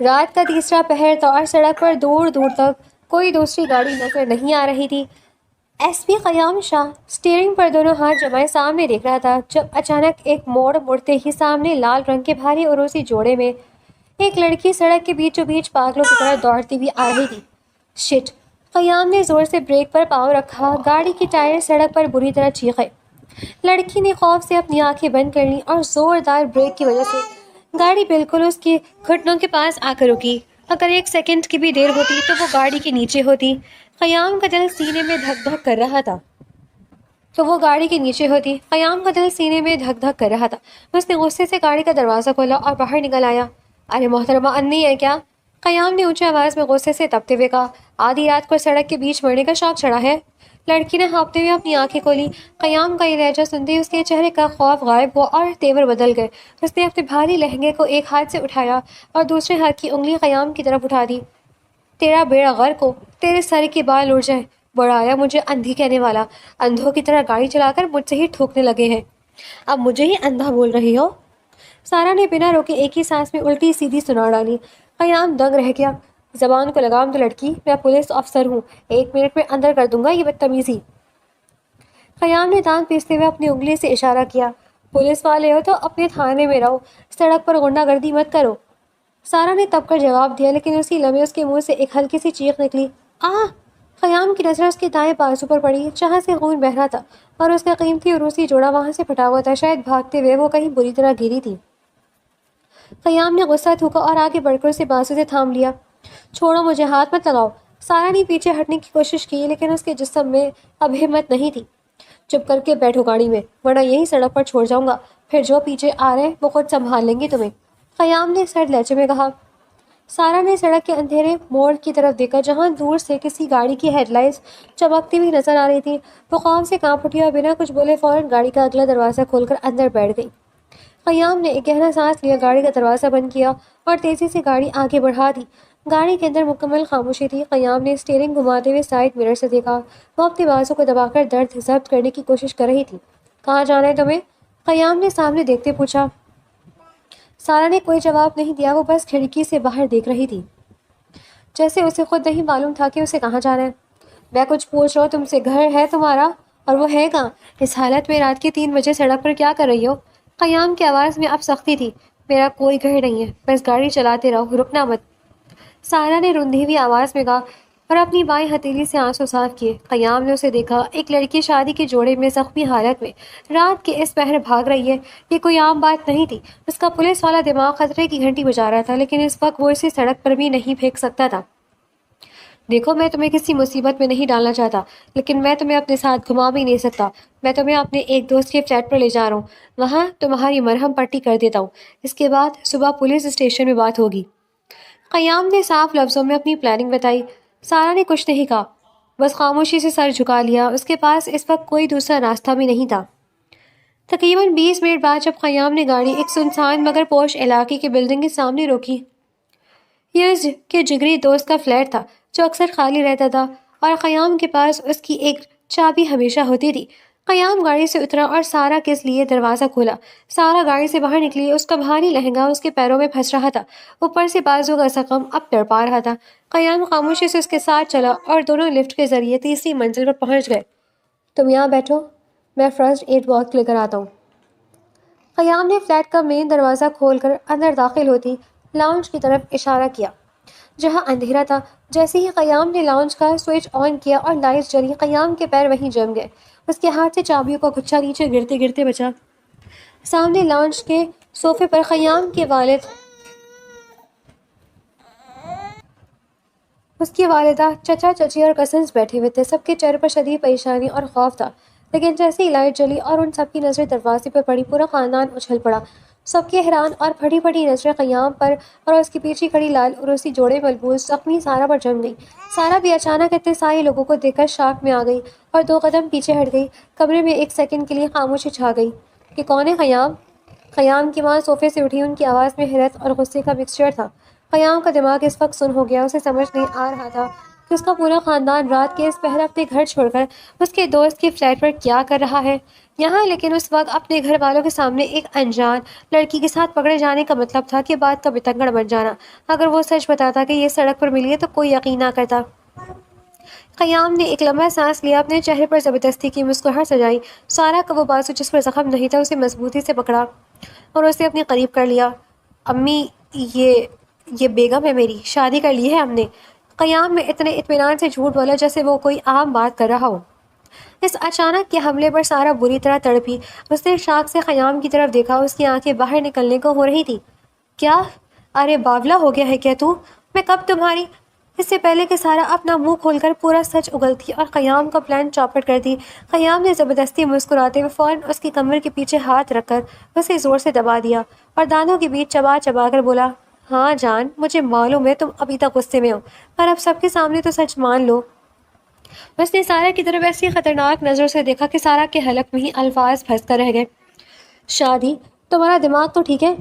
رات کا تیسرا پہر تھا اور سڑک پر دور دور تک کوئی دوسری گاڑی نظر نہیں آ رہی تھی۔ ایس پی قیام شاہ اسٹیئرنگ پر دونوں ہاتھ جمائے سامنے دیکھ رہا تھا جب اچانک ایک موڑ مڑتے ہی سامنے لال رنگ کے بھاری عروسی جوڑے میں ایک لڑکی سڑک کے بیچوں بیچ پاگلوں کی طرح دوڑتی ہوئی آ رہی تھی۔ شٹ! قیام نے زور سے بریک پر پاؤں رکھا، گاڑی کے ٹائر سڑک پر بری طرح چیخے۔ لڑکی نے خوف سے اپنی آنکھیں بند کر لیں اور زوردار بریک کی وجہ سے گاڑی بالکل اس کے گھٹنوں کے پاس آ کر رکی۔ اگر ایک سیکنڈ کی بھی دیر ہوتی تو وہ گاڑی کے نیچے ہوتی۔ قیام کا دل سینے میں دھک دھک کر رہا تھا۔ اس نے غصے سے گاڑی کا دروازہ کھولا اور باہر نکل آیا۔ ارے محترمہ، اندھی ہے کیا؟ قیام نے اونچی آواز میں غصے سے تپتے ہوئے کہا۔ آدھی رات کو سڑک کے بیچ مرنے کا شوق چڑھا ہے؟ لڑکی نے ہانپتے ہوئے اپنی آنکھیں کھولی۔ قیام کا یہ لہجہ سنتے ہی اس کے چہرے کا خوف غائب ہوا اور تیور بدل گئے۔ اس نے اپنے بھاری لہنگے کو ایک ہاتھ سے اٹھایا اور دوسرے ہاتھ کی انگلی قیام کی طرف اٹھا دی۔ تیرا بیڑا غرق ہو، تیرے سر کے بال اڑ جائیں، بڑا آیا مجھے اندھی کہنے والا، اندھوں کی طرح گاڑی چلا کر مجھ سے ہی ٹھوکنے لگے ہیں، اب مجھے ہی اندھا بول رہی ہو؟ سارا نے بنا روکے ایک ہی سانس میں الٹی سیدھی سنا ڈالی۔ قیام دنگ رہ گیا۔ زبان کو لگام تو لڑکی، میں پولیس افسر ہوں، 1 منٹ میں اندر کر دوں گا یہ بدتمیزی۔ قیام نے دانت پیستے ہوئے اپنی انگلی سے اشارہ کیا۔ پولیس والے ہو تو اپنے تھانے میں رہو، سڑک پر غنڈہ گردی مت کرو۔ سارا نے تب کر جواب دیا لیکن اسی لمحے اس کے منہ سے ایک ہلکی سی چیخ نکلی۔ آہ! قیام کی نظر اس کے دائیں بازو پر پڑی جہاں سے خون بہ رہا تھا اور اس کا قیمتی عروسی جوڑا وہاں سے پھٹا ہوا تھا، شاید بھاگتے ہوئے وہ کہیں بری طرح گری تھی۔ قیام نے غصہ تھوکا اور آگے بڑھ کر اسے بازو سے تھام لیا۔ چھوڑو مجھے، ہاتھ مت لگاؤ۔ سارا نے پیچھے ہٹنے کی کوشش کی لیکن اس کے جسم میں اب ہمت نہیں تھی۔ چپ کر کے بیٹھو گاڑی میں ورنہ یہی سڑک پر چھوڑ جاؤں گا، پھر جو پیچھے آ رہے ہیں وہ خود سنبھال لیں گے تمہیں، قیام نے سرد لہجے میں کہا۔ سارا نے سڑک کے اندھیرے موڑ کی طرف دیکھا جہاں دور سے کسی گاڑی کی ہیڈ لائٹس چمکتی ہوئی نظر آ رہی تھی۔ وہ خوف سے کانپ اٹھی اور بنا کچھ بولے فوراً گاڑی کا اگلا دروازہ کھول کر اندر بیٹھ گئی۔ قیام نے ایک گہرا سانس لیا، گاڑی کا دروازہ بند کیا اور تیزی سے گاڑی آگے بڑھا دی۔ گاڑی کے اندر مکمل خاموشی تھی۔ قیام نے اسٹیئرنگ گھماتے ہوئے سائڈ مرر سے دیکھا، وہ اپنے بازو کو دبا کر درد ضبط کرنے کی کوشش کر رہی تھی۔ کہاں جانا ہے تمہیں؟ قیام نے سامنے دیکھتے پوچھا۔ سارا نے کوئی جواب نہیں دیا، وہ بس کھڑکی سے باہر دیکھ رہی تھی، جیسے اسے خود نہیں معلوم تھا کہ اسے کہاں جانا ہے۔ میں کچھ پوچھ رہا ہوں تم سے، گھر ہے تمہارا؟ اور وہ ہے کہاں؟ اس حالت میں رات کے 3 بجے سڑک پر کیا کر رہی ہو؟ قیام کی آواز میں اب سختی تھی۔ میرا کوئی گھر نہیں ہے، بس گاڑی چلاتے رہو، رکنا مت، سارا نے روندھی ہوئی آواز میں کہا اور اپنی بائیں ہتھیلی سے آنسو صاف کیے۔ قیام نے اسے دیکھا، ایک لڑکی شادی کے جوڑے میں زخمی حالت میں رات کے اس پہر بھاگ رہی ہے، یہ کوئی عام بات نہیں تھی۔ اس کا پولیس والا دماغ خطرے کی گھنٹی بجا رہا تھا لیکن اس وقت وہ اسے سڑک پر بھی نہیں پھینک سکتا تھا۔ دیکھو، میں تمہیں کسی مصیبت میں نہیں ڈالنا چاہتا لیکن میں تمہیں اپنے ساتھ گھما بھی نہیں سکتا۔ میں تمہیں اپنے ایک دوست کے فلیٹ پر لے جا رہا ہوں، وہاں تمہاری مرہم پٹی کر دیتا ہوں، اس کے بعد صبح پولیس اسٹیشن میں بات ہوگی۔ قیام نے صاف لفظوں میں اپنی پلاننگ بتائی۔ سارا نے کچھ نہیں کہا، بس خاموشی سے سر جھکا لیا۔ اس کے پاس اس وقت کوئی دوسرا راستہ بھی نہیں تھا۔ تقریباً 20 منٹ بعد جب قیام نے گاڑی ایک سنسان مگر پوش علاقے کی بلڈنگ کے سامنے روکی، یہ اس کے جگری دوست کا فلیٹ تھا جو اکثر خالی رہتا تھا اور قیام کے پاس اس کی ایک چابی ہمیشہ ہوتی تھی۔ قیام گاڑی سے اترا اور سارا کے لیے دروازہ کھولا۔ سارا گاڑی سے باہر نکلی، اس کا بھاری لہنگا اس کے پیروں میں پھنس رہا تھا، اوپر سے بازو کا زخم اب تڑپا رہا تھا۔ قیام خاموشی سے اس کے ساتھ چلا اور دونوں لفٹ کے ذریعے تیسری منزل پر پہنچ گئے۔ تم یہاں بیٹھو، میں فرسٹ ایڈ باکس لے کر آتا ہوں۔ قیام نے فلیٹ کا مین دروازہ کھول کر اندر داخل ہوتی لاؤنج کی طرف اشارہ کیا جہاں اندھیرا تھا۔ جیسے ہی قیام نے لاؤنج کا سوئچ آن کیا اور لائٹ جلی، قیام کے پیر وہیں جم گئے۔ اس کے ہاتھ سے چابیوں کا گچھا نیچے گرتے گرتے بچا۔ سامنے لاؤنج کے صوفے پر قیام کے والد، اس کی والدہ، چچا چچی اور کزنز بیٹھے ہوئے تھے۔ سب کے چہرے پر شدید پریشانی اور خوف تھا لیکن جیسے ہی لائٹ جلی اور ان سب کی نظریں دروازے پر پڑی، پورا خاندان اچھل پڑا۔ سب کے حیران اور پھٹی پھٹی نظریں قیام پر اور اس کے پیچھے کھڑی لال عروسی جوڑے ملبوس زخمی سارا پر جم گئی۔ سارا بھی اچانک اتنے سارے لوگوں کو دیکھ کر شاک میں آ گئی اور 2 قدم پیچھے ہٹ گئی۔ کمرے میں ایک سیکنڈ کے لیے خاموشی چھا گئی۔ یہ کون ہے قیام؟ قیام کی ماں صوفے سے اٹھی، ان کی آواز میں حیرت اور غصے کا مکسچر تھا۔ قیام کا دماغ اس وقت سن ہو گیا، اسے سمجھ نہیں آ رہا تھا کہ اس کا پورا خاندان رات کے اس پہر اپنے گھر چھوڑ کر اس کے دوست کے فلیٹ پر کیا کر رہا ہے۔ یہاں لیکن اس وقت اپنے گھر والوں کے سامنے ایک انجان لڑکی کے ساتھ پکڑے جانے کا مطلب تھا کہ بات کا بتنگڑ بن جانا۔ اگر وہ سچ بتاتا کہ یہ سڑک پر ملی ہے تو کوئی یقین نہ کرتا۔ قیام نے ایک لمبا سانس لیا، اپنے چہرے پر زبردستی کی مسکراہٹ سجائی۔ سارا کا وہ بازو جس پر زخم نہیں تھا اسے مضبوطی سے پکڑا اور اسے اپنے قریب کر لیا۔ امی، یہ بیگم ہے میری، شادی کر لی ہے ہم نے۔ قیام میں اتنے اطمینان سے جھوٹ بولا جیسے وہ کوئی عام بات کر رہا ہو۔ اس اچانک کے حملے پر سارا بری طرح تڑپی۔ اس نے شاک سے قیام کی طرف دیکھا، اس کی آنکھیں باہر نکلنے کو ہو رہی تھی۔ کیا؟ ارے باولا ہو گیا ہے کیا تو؟ میں کب تمہاری؟ اس سے پہلے کہ سارا اپنا منہ کھول کر پورا سچ اگلتی اور قیام کا پلان چوپٹ کرتی، قیام نے زبردستی مسکراتے ہوئے فوراً اس کی کمر کے پیچھے ہاتھ رکھ کر اسے زور سے دبا دیا اور دانتوں کے بیچ چبا چبا کر بولا، ہاں جان، مجھے معلوم ہے تم ابھی تک غصے میں ہو، پر اب سب کے سامنے تو سچ مان لو۔ اس نے سارا کی طرف ایسی خطرناک نظر سے دیکھا کہ سارا کے حلق میں ہی الفاظ پھنس کر رہ گئے۔ شادی؟ تمہارا دماغ تو ٹھیک ہے؟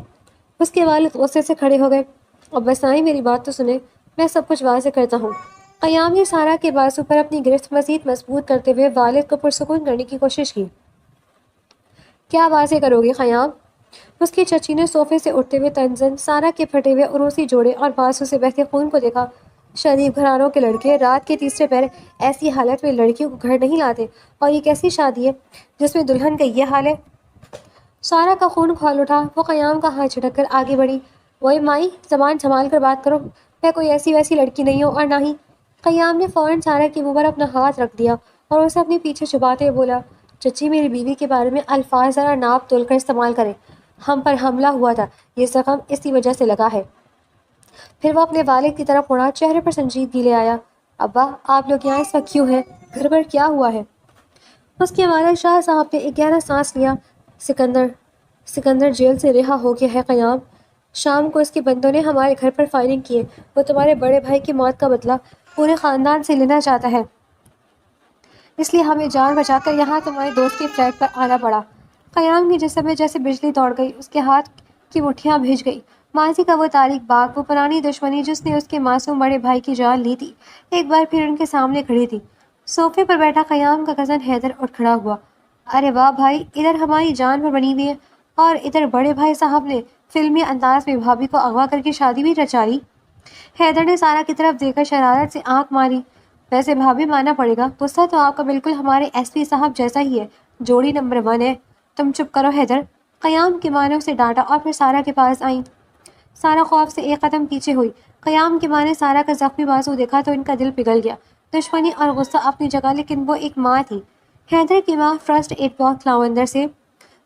اس کے والد غصے سے کھڑے ہو گئے۔ اب بس آئی میری بات تو سنیں، میں سب کچھ واضح کرتا ہوں۔ قیام نے سارا کے بازو پر اپنی گرفت مزید مضبوط کرتے ہوئے والد کو پرسکون کرنے کی کوشش کی۔ کیا واضح کرو گے قیام؟ اس کی چچی نے صوفے سے اٹھتے ہوئے تنزن سارا کے پھٹے ہوئے عروسی جوڑے اور بازو سے بہتے خون کو دیکھا۔ شریف گھرانوں کے لڑکے رات کے تیسرے پہر ایسی حالت میں لڑکیوں کو گھر نہیں لاتے، اور یہ کیسی شادی ہے جس میں دلہن کا یہ حال ہے؟ سارا کا خون کھول اٹھا، وہ قیام کا ہاتھ جھٹک کر آگے بڑھی۔ وہی مائی، زبان سنبھال کر بات کرو، میں کوئی ایسی ویسی لڑکی نہیں ہوں، اور نہ ہی۔ قیام نے فوراً سارا کے منہ پر اپنا ہاتھ رکھ دیا اور اسے اپنے پیچھے چھپاتے ہوئے بولا، چچی میری بیوی کے بارے میں الفاظ ذرا ناپ تول کر استعمال کریں۔ ہم پر حملہ ہوا تھا، یہ زخم اسی وجہ سے لگا ہے۔ پھر وہ اپنے والد کی طرف مڑا، چہرے پر سنجیدگی لے آیا۔ ابا، آپ لوگ یہاں اس وقت کیوں ہیں؟ گھر پر کیا ہوا ہے؟ اس کے والد شاہ صاحب نے ایک گہرا سانس لیا۔ سکندر جیل سے رہا ہو گیا ہے قیام۔ شام کو اس کے بندوں نے ہمارے گھر پر فائرنگ کی ہے۔ وہ تمہارے بڑے بھائی کی موت کا بدلہ پورے خاندان سے لینا چاہتا ہے، اس لیے ہمیں جان بچا کر یہاں تمہارے دوست کے فلیٹ پر آنا پڑا۔ قیام کے جسم میں جیسے بجلی دوڑ گئی، اس کے ہاتھ کی مٹھیاں بھیج گئی۔ ماضی کا وہ تاریک باغ، وہ پرانی دشمنی جس نے اس کے معصوم بڑے بھائی کی جان لی تھی، ایک بار پھر ان کے سامنے کھڑی تھی۔ صوفے پر بیٹھا قیام کا کزن حیدر اٹھ کھڑا ہوا۔ ارے واہ بھائی، ادھر ہماری جان پر بنی ہوئی ہے، اور ادھر بڑے بھائی صاحب نے فلمی انداز میں بھابھی کو اغوا کر کے شادی بھی رچا لی۔ حیدر نے سارا کی طرف دیکھ کر شرارت سے آنکھ ماری۔ ویسے بھابھی ماننا پڑے گا، غصہ تو آپ کا بالکل ہمارے ایس پی صاحب جیسا ہی ہے، جوڑی نمبر 1 ہے۔ تم چپ کرو حیدر، قیام کی ماں نے اسے ڈانٹا اور پھر سارا کے پاس آئیں۔ سارا خوف سے ایک قدم پیچھے ہوئی۔ قیام کی ماں نے سارا کا زخمی بازو دیکھا تو ان کا دل پگھل گیا۔ دشمنی اور غصہ اپنی جگہ، لیکن وہ ایک ماں تھی۔ حیدر کی ماں فرسٹ ایڈ باکس لاؤ اندر سے۔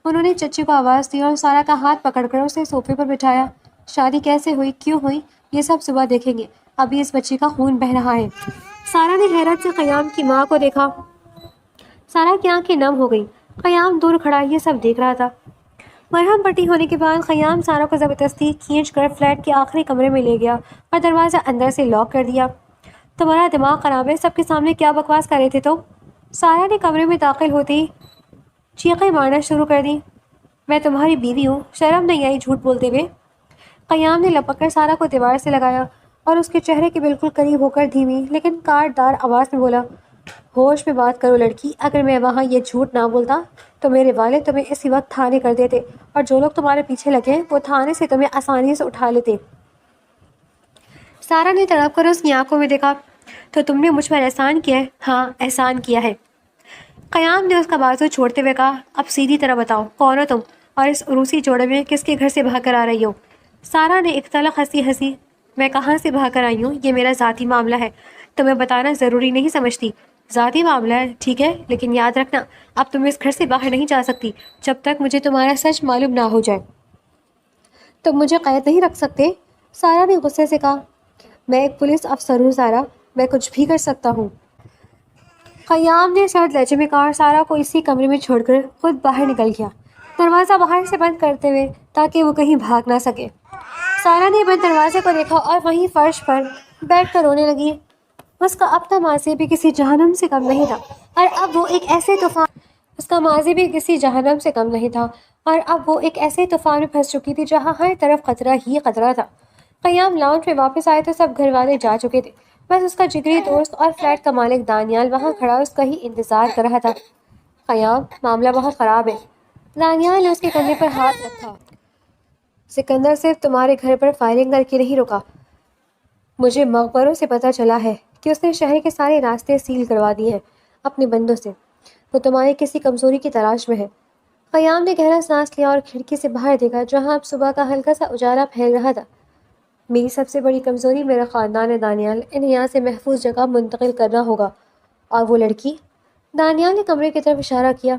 انہوں نے چچی کو آواز دی اور سارا کا ہاتھ پکڑ کر اسے صوفے پر بٹھایا۔ شادی کیسے ہوئی، کیوں ہوئی، یہ سب صبح دیکھیں گے، ابھی اس بچی کا خون بہہ رہا ہے۔ سارا نے حیرت سے قیام کی ماں کو دیکھا۔ سارا کی آنکھیں نم ہو گئی۔ قیام دور کھڑا یہ سب دیکھ رہا تھا۔ مرہم پٹی ہونے کے بعد قیام سارا کو زبردستی کھینچ کر فلیٹ کے آخری کمرے میں لے گیا اور دروازہ اندر سے لاک کر دیا۔ تمہارا دماغ خراب ہے، سب کے سامنے کیا بکواس کر رہے تھے تم؟ سارا نے کمرے میں داخل ہوتے ہی چیخیں مارنا شروع کر دی۔ میں تمہاری بیوی ہوں، شرم نہیں آئی جھوٹ بولتے ہوئے؟ قیام نے لپک کر سارا کو دیوار سے لگایا اور اس کے چہرے کے بالکل قریب ہو کر دھیمی لیکن کاٹ دار آواز میں بولا، ہوش میں بات کرو لڑکی، اگر میں وہاں یہ جھوٹ نہ بولتا تو میرے والد تمہیں اسی وقت تھانے کر دیتے، اور جو لوگ تمہارے پیچھے لگے وہ تھانے سے تمہیں آسانی سے اٹھا لیتے۔ سارا نے تڑپ کر اس کی آنکھوں میں دیکھا۔ تو تم نے مجھ پر احسان کیا ہے؟ ہاں، احسان کیا ہے۔ قیام نے اس کا بازو چھوڑتے ہوئے کہا، اب سیدھی طرح بتاؤ، کون ہو تم، اور اس عروسی جوڑے میں کس کے گھر سے بھاگ کر آ رہی ہو؟ سارا نے ایک تلخ ہنسی۔ میں کہاں سے بھاگ کر آئی ہوں، یہ میرا ذاتی معاملہ ہے، تمہیں بتانا ضروری نہیں سمجھتی۔ ذاتی معاملہ ہے، ٹھیک ہے، لیکن یاد رکھنا اب تم اس گھر سے باہر نہیں جا سکتی جب تک مجھے تمہارا سچ معلوم نہ ہو جائے۔ تم مجھے قید نہیں رکھ سکتے، سارا نے غصے سے کہا۔ میں ایک پولیس افسر ہوں سارا، میں کچھ بھی کر سکتا ہوں۔ قیام نے سرد لہجے میں کہا اور سارا کو اسی کمرے میں چھوڑ کر خود باہر نکل گیا، دروازہ باہر سے بند کرتے ہوئے تاکہ وہ کہیں بھاگ نہ سکے۔ سارا نے بند دروازے کو دیکھا اور وہیں فرش پر بیٹھ کر رونے لگی۔ اس کا اپنا ماضی بھی کسی جہنم سے کم نہیں تھا، اور اب وہ ایک ایسے طوفان میں پھنس چکی تھی جہاں ہر طرف خطرہ ہی خطرہ تھا۔ قیام لاؤنج میں واپس آئے تو سب گھر والے جا چکے تھے، بس اس کا جگری دوست اور فلیٹ کا مالک دانیال وہاں کھڑا اس کا ہی انتظار کر رہا تھا۔ قیام، معاملہ بہت خراب ہے۔ دانیال نے اس کے کندھے پر ہاتھ رکھا۔ سکندر صرف تمہارے گھر پر فائرنگ کر کے نہیں رکا، مجھے مخبروں سے پتہ چلا ہے کہ اس نے شہر کے سارے راستے سیل کروا دیے ہیں اپنے بندوں سے۔ وہ تمہاری کسی کمزوری کی تلاش میں ہے۔ قیام نے گہرا سانس لیا اور کھڑکی سے باہر دیکھا جہاں اب صبح کا ہلکا سا اجالا پھیل رہا تھا۔ میری سب سے بڑی کمزوری میرا خاندان ہے دانیال، انہیں یہاں سے محفوظ جگہ منتقل کرنا ہوگا۔ اور وہ لڑکی؟ دانیال نے کمرے کی طرف اشارہ کیا۔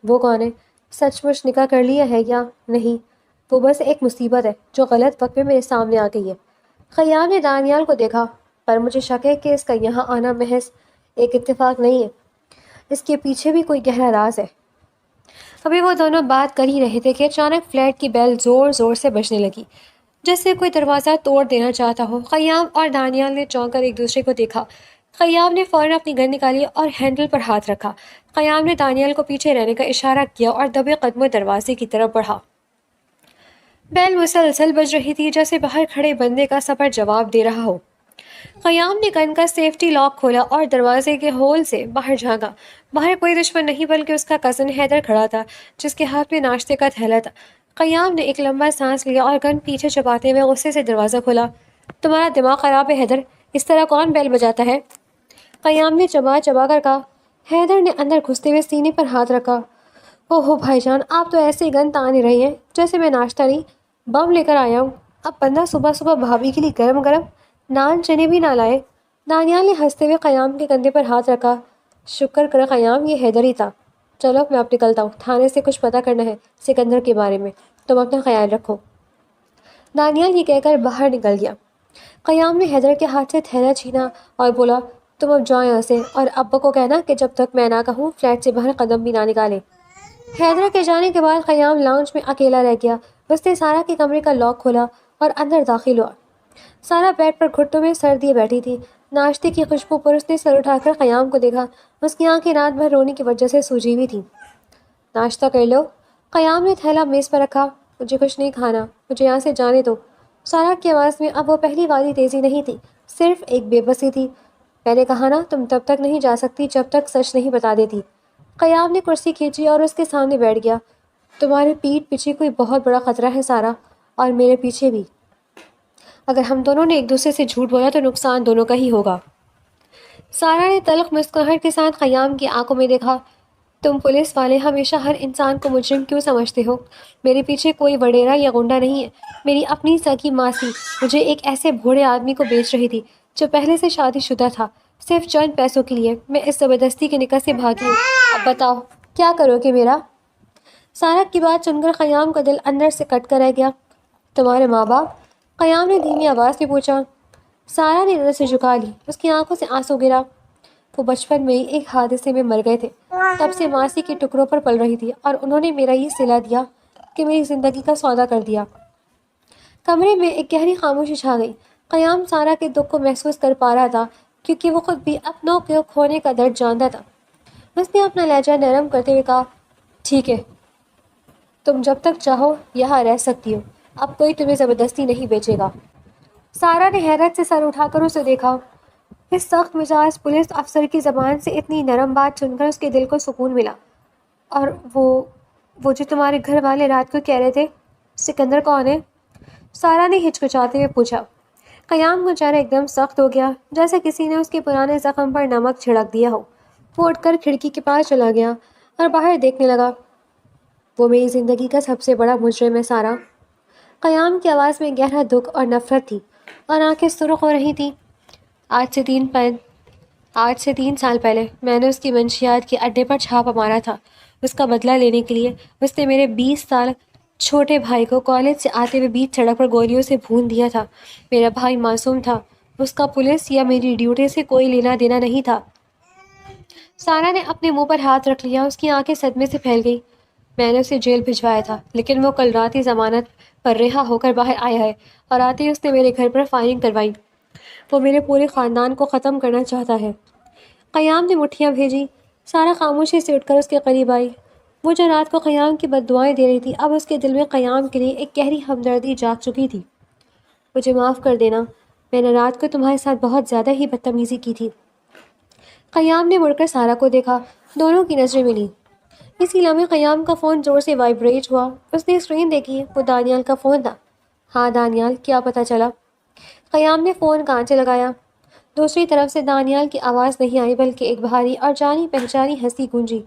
وہ کون ہے؟ سچ مچ نکاح کر لیا ہے یا نہیں؟ وہ بس ایک مصیبت ہے جو غلط وقت میں میرے سامنے آ گئی ہے۔ قیام نے دانیال کو دیکھا، پر مجھے شک ہے کہ اس کا یہاں آنا محض ایک اتفاق نہیں ہے، اس کے پیچھے بھی کوئی گہرا راز ہے۔ ابھی وہ دونوں بات کر ہی رہے تھے کہ اچانک فلیٹ کی بیل زور زور سے بجنے لگی، جیسے کوئی دروازہ توڑ دینا چاہتا ہو۔ قیام اور دانیال نے چونک کر ایک دوسرے کو دیکھا۔ قیام نے فوراً اپنی گن نکالی اور ہینڈل پر ہاتھ رکھا۔ قیام نے دانیال کو پیچھے رہنے کا اشارہ کیا اور دبے قدموں دروازے کی طرف بڑھا۔ بیل مسلسل بج رہی تھی جیسے باہر کھڑے بندے کا سفر جواب دے رہا ہو۔ قیام نے گن کا سیفٹی لاک کھولا اور دروازے کے ہول سے باہر جھانکا۔ باہر کوئی دشمن نہیں بلکہ اس کا کزن حیدر کھڑا تھا جس کے ہاتھ میں ناشتے کا تھیلا تھا۔ قیام نے ایک لمبا سانس لیا اور گن پیچھے چپاتے ہوئے غصے سے دروازہ کھولا۔ تمہارا دماغ خراب ہے حیدر، اس طرح کون بیل بجاتا ہے؟ قیام نے چبا چبا کر کہا۔ حیدر نے اندر گھستے ہوئے سینے پر ہاتھ رکھا۔ اوہو بھائی جان، آپ تو ایسے گن تانے رہے ہیں جیسے میں ناشتہ نہیں بم لے کر آیا ہوں۔ اب بندہ صبح صبح بھابھی کے لیے گرم گرم نان چنے بھی نہ لائے۔ دانیال نے ہنستے ہوئے قیام کے کندھے پر ہاتھ رکھا۔ شکر کر قیام، یہ حیدر ہی تھا۔ چلو میں اب نکلتا ہوں، تھانے سے کچھ پتہ کرنا ہے سکندر کے بارے میں، تم اپنا خیال رکھو۔ دانیال یہ کہہ کر باہر نکل گیا۔ قیام نے حیدر کے ہاتھ سے تھیلا چھینا اور بولا، تم اب جاؤ یہاں سے اور ابا کو کہنا کہ جب تک میں نہ کہوں فلیٹ سے باہر قدم بھی نہ نکالے۔ حیدر کے جانے کے بعد قیام لاؤنج میں اکیلا رہ گیا۔ اس نے سارا کے کمرے کا لاک کھولا اور اندر داخل ہوا۔ سارا بیڈ پر گھٹنوں میں سر دیے بیٹھی تھی۔ ناشتے کی خوشبو پر اس نے سر اٹھا کر قیام کو دیکھا۔ اس کی آنکھیں رات بھر رونے کی وجہ سے سوجی ہوئی تھیں۔ ناشتہ کر لو۔ قیام نے تھیلا میز پر رکھا۔ مجھے کچھ نہیں کھانا، مجھے یہاں سے جانے دو۔ سارا کی آواز میں اب وہ پہلی والی تیزی نہیں تھی، صرف ایک بے بسی تھی۔ میں نے کہا نا تم تب تک نہیں جا سکتی جب تک سچ نہیں بتا دیتی۔ قیام نے کرسی کھینچی اور اس کے سامنے بیٹھ گیا۔ تمہارے پیٹھ پیچھے کوئی بہت بڑا خطرہ ہے سارا، اور میرے پیچھے بھی۔ اگر ہم دونوں نے ایک دوسرے سے جھوٹ بولا تو نقصان دونوں کا ہی ہوگا۔ سارا نے تلخ مسکراہٹ کے ساتھ قیام کی آنکھوں میں دیکھا۔ تم پولیس والے ہمیشہ ہر انسان کو مجرم کیوں سمجھتے ہو؟ میرے پیچھے کوئی وڈیرا یا گنڈا نہیں ہے۔ میری اپنی سگی ماسی مجھے ایک ایسے بوڑھے آدمی کو بیچ رہی تھی جو پہلے سے شادی شدہ تھا، صرف چند پیسوں کے لیے۔ میں اس زبردستی کے نکاح سے بھاگی ہوں۔ اب بتاؤ کیا کرو گے میرا؟ سارا کی بات سن کر قیام کا دل اندر سے کٹ کر رہ گیا۔ تمہارے ماں باپ؟ قیام نے دھیمی آواز میں پوچھا۔ سارا نے نظر سے جھکا لی، اس کی آنکھوں سے آنسو گرا۔ وہ بچپن میں ہی ایک حادثے میں مر گئے تھے، تب سے ماسی کے ٹکڑوں پر پل رہی تھی، اور انہوں نے میرا یہ صلہ دیا کہ میری زندگی کا سودا کر دیا۔ کمرے میں ایک گہری خاموشی چھا گئی۔ قیام سارا کے دکھ کو محسوس کر پا رہا تھا کیونکہ وہ خود بھی اپنوں کو کھونے کا درد جانتا تھا۔ اس نے اپنا لہجہ نرم کرتے ہوئے کہا، ٹھیک ہے، تم جب تک چاہو یہاں رہ سکتی ہو، اب کوئی تمہیں زبردستی نہیں بیچے گا۔ سارا نے حیرت سے سر اٹھا کر اسے دیکھا۔ اس سخت مزاج پولیس افسر کی زبان سے اتنی نرم بات سن کر اس کے دل کو سکون ملا۔ اور وہ جو تمہارے گھر والے رات کو کہہ رہے تھے، سکندر کون ہے؟ سارا نے ہچکچاتے ہوئے پوچھا۔ قیام کا چہرہ ایک دم سخت ہو گیا، جیسے کسی نے اس کے پرانے زخم پر نمک چھڑک دیا ہو۔ وہ اٹھ کر کھڑکی کے پاس چلا گیا اور باہر دیکھنے لگا۔ وہ میری زندگی کا سب سے بڑا مجرم ہے سارا۔ قیام کی آواز میں گہرا دکھ اور نفرت تھی، اور آنکھیں سرخ ہو رہی تھیں۔ آج سے 3 سال پہلے میں نے اس کی منشیات کے اڈے پر چھاپا مارا تھا۔ اس کا بدلہ لینے کے لیے اس نے میرے 20 سال چھوٹے بھائی کو کالج سے آتے ہوئے بیچ سڑک پر گولیوں سے بھون دیا تھا۔ میرا بھائی معصوم تھا، اس کا پولیس یا میری ڈیوٹی سے کوئی لینا دینا نہیں تھا۔ سارا نے اپنے منہ پر ہاتھ رکھ لیا، اس کی آنکھیں صدمے سے پھیل گئی۔ میں نے اسے جیل بھجوایا تھا، لیکن وہ کل رات ہی ضمانت پر رہا ہو کر باہر آیا ہے، اور آتے ہی اس نے میرے گھر پر فائرنگ کروائی۔ وہ میرے پورے خاندان کو ختم کرنا چاہتا ہے۔ قیام نے مٹھیاں بھیجی۔ سارا خاموشی سے اٹھ کر اس کے قریب آئی۔ وہ جو رات کو قیام کی بد دعائیں دے رہی تھی، اب اس کے دل میں قیام کے لیے ایک گہری ہمدردی جاگ چکی تھی۔ مجھے معاف کر دینا، میں نے رات کو تمہارے ساتھ بہت زیادہ ہی بدتمیزی کی تھی۔ قیام نے مڑ کر سارا کو دیکھا، دونوں کی نظریں ملیں۔ اسی لمحے قیام کا فون زور سے وائبریٹ ہوا۔ اس نے اسکرین دیکھی، وہ دانیال کا فون تھا۔ ہاں دانیال، کیا پتہ چلا؟ قیام نے فون کان سے لگایا۔ دوسری طرف سے دانیال کی آواز نہیں آئی بلکہ ایک بھاری اور جانی پہچانی ہنسی گونجی۔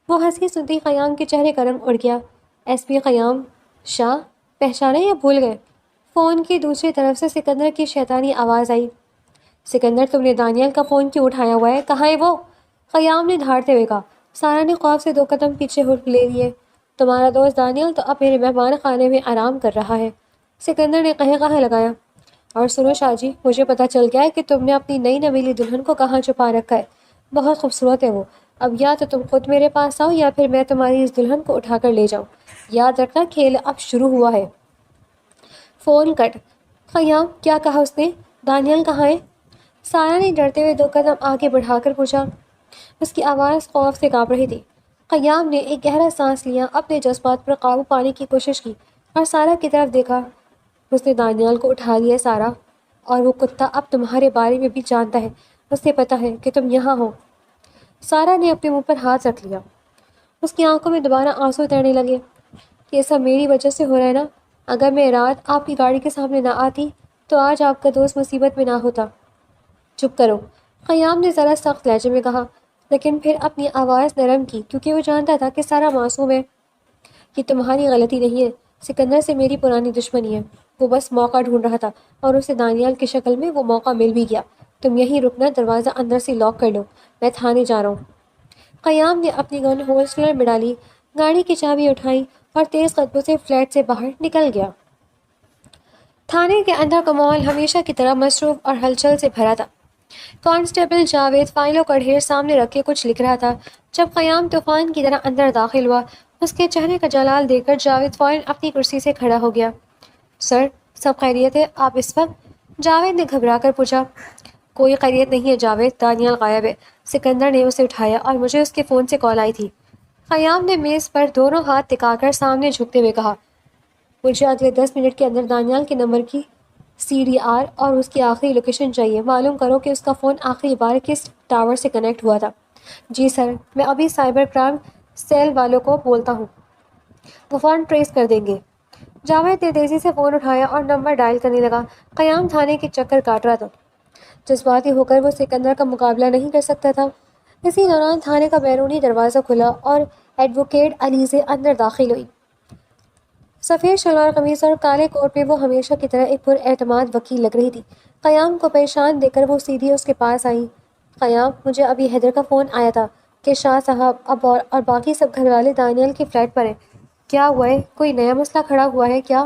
وہ ہنسی سنتی قیام کے چہرے کا رنگ اڑ گیا۔ ایس پی قیام شاہ، پہچانا یا بھول گئے؟ فون کی دوسری طرف سے سکندر کی شیطانی آواز آئی۔ سکندر، تم نے دانیال کا فون کیوں اٹھایا ہوا ہے؟ کہاں ہے وہ؟ قیام نے دھاڑتے ہوئے کہا۔ سارا نے خوف سے 2 قدم پیچھے ہٹ لے لیے۔ تمہارا دوست دانیال تو اب میرے مہمان خانے میں آرام کر رہا ہے، سکندر نے کہا لگایا۔ اور سنو شاہ جی، مجھے پتہ چل گیا ہے کہ تم نے اپنی نئی نویلی دلہن کو کہاں چھپا رکھا ہے۔ بہت خوبصورت ہے وہ۔ اب یا تو تم خود میرے پاس آؤ یا پھر میں تمہاری اس دلہن کو اٹھا کر لے جاؤں۔ یاد رکھنا، کھیل اب شروع ہوا ہے۔ فون کٹ۔ قیام، کیا کہا اس نے؟ دانیال کہاں ہے؟ سارا نے ڈرتے ہوئے 2 قدم آگے بڑھا کر پوچھا۔ اس کی آواز خوف سے کانپ رہی تھی۔ قیام نے ایک گہرا سانس لیا، اپنے جذبات پر قابو پانے کی کوشش کی اور سارا کی طرف دیکھا۔ اس نے دانیال کو اٹھا لیا سارا، اور وہ کتا اب تمہارے بارے میں بھی جانتا ہے۔ اسے پتہ ہے کہ تم یہاں ہو۔ سارا نے اپنے منہ پر ہاتھ رکھ لیا۔ اس کی آنکھوں میں دوبارہ آنسو تیرنے لگے۔ یہ سب میری وجہ سے ہو رہا ہے نا؟ اگر میں رات آپ کی گاڑی کے سامنے نہ آتی تو آج آپ کا دوست مصیبت میں نہ ہوتا۔ چپ کرو، قیام نے ذرا سخت لہجے میں کہا، لیکن پھر اپنی آواز نرم کی کیونکہ وہ جانتا تھا کہ سارا معصوم ہے۔ یہ تمہاری غلطی نہیں ہے، سکندر سے میری پرانی دشمنی ہے۔ وہ بس موقع ڈھونڈ رہا تھا اور اسے دانیال کی شکل میں وہ موقع مل بھی گیا۔ تم یہیں رکنا، دروازہ اندر سے لاک کر لو، میں تھانے جا رہا ہوں۔ قیام نے اپنی گن ہولسٹر میں ڈالی، گاڑی کی چابی اٹھائی اور تیز قدموں سے فلیٹ سے باہر نکل گیا۔ تھانے کے اندر کا ماحول ہمیشہ کی طرح مصروف اور ہلچل سے بھرا تھا۔ کانسٹیبل جاوید فائلوں کا ڈھیر سامنے رکھ کے کچھ لکھ رہا تھا۔ جب قیام طوفان کی طرح اندر داخل ہوا، اس کے چہرے کا جلال دیکھ کر جاوید فوراً اپنی کرسی سے کھڑا ہو گیا۔ سر، سب خیریت ہے آپ اس وقت؟ جاوید نے گھبرا کر پوچھا۔ کوئی خیریت نہیں ہے جاوید، دانیال غائب ہے۔ سکندر نے اسے اٹھایا اور مجھے اس کے فون سے کال آئی تھی۔ قیام نے میز پر دونوں ہاتھ ٹکا کر سامنے جھکتے ہوئے کہا، مجھے اگلے 10 منٹ کے اندر دانیال کے نمبر کی CDR اور اس کی آخری لوکیشن چاہیے۔ معلوم کرو کہ اس کا فون آخری بار کس ٹاور سے کنیکٹ ہوا تھا۔ جی سر، میں ابھی سائبر کرائم سیل والوں کو بولتا ہوں، وہ فون ٹریس کر دیں گے۔ جاوید نے تیزی سے فون اٹھایا اور نمبر ڈائل کرنے لگا۔ قیام تھانے کے چکر کاٹ رہا تھا۔ جذباتی ہو کر وہ سکندر کا مقابلہ نہیں کر سکتا تھا۔ اسی دوران تھانے کا بیرونی دروازہ کھلا اور ایڈوکیٹ علیزے اندر داخل ہوئی۔ سفید شلوار قمیض اور کالے کوٹ میں وہ ہمیشہ کی طرح ایک پراعتماد وکیل لگ رہی تھی۔ قیام کو پریشان دیکھ کر وہ سیدھی اس کے پاس آئی۔ قیام، مجھے ابھی حیدر کا فون آیا تھا کہ شاہ صاحب اب اور باقی سب گھر والے دانیال کی فلیٹ پر ہیں۔ کیا ہوا ہے؟ کوئی نیا مسئلہ کھڑا ہوا ہے کیا؟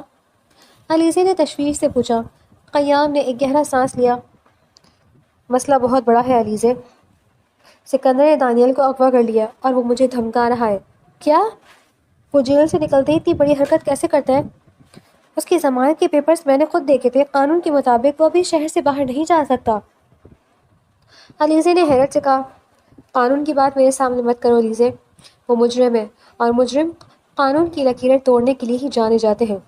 علیزے نے تشویش سے پوچھا۔ قیام نے ایک گہرا سانس لیا۔ مسئلہ بہت بڑا ہے علیزے۔ سکندر نے دانیال کو اغوا کر لیا اور وہ مجھے دھمکا رہا ہے۔ کیا؟ وہ جیل سے نکلتے ہی اتنی بڑی حرکت کیسے کرتا ہے؟ اس کی ضمانت کے پیپرز میں نے خود دیکھے تھے، قانون کے مطابق وہ ابھی شہر سے باہر نہیں جا سکتا۔ علیزے نے حیرت سے کہا، قانون کی بات میرے سامنے مت کرو علیزے، وہ مجرم ہے اور مجرم قانون کی لکیریں توڑنے کے لیے ہی جانے جاتے ہیں۔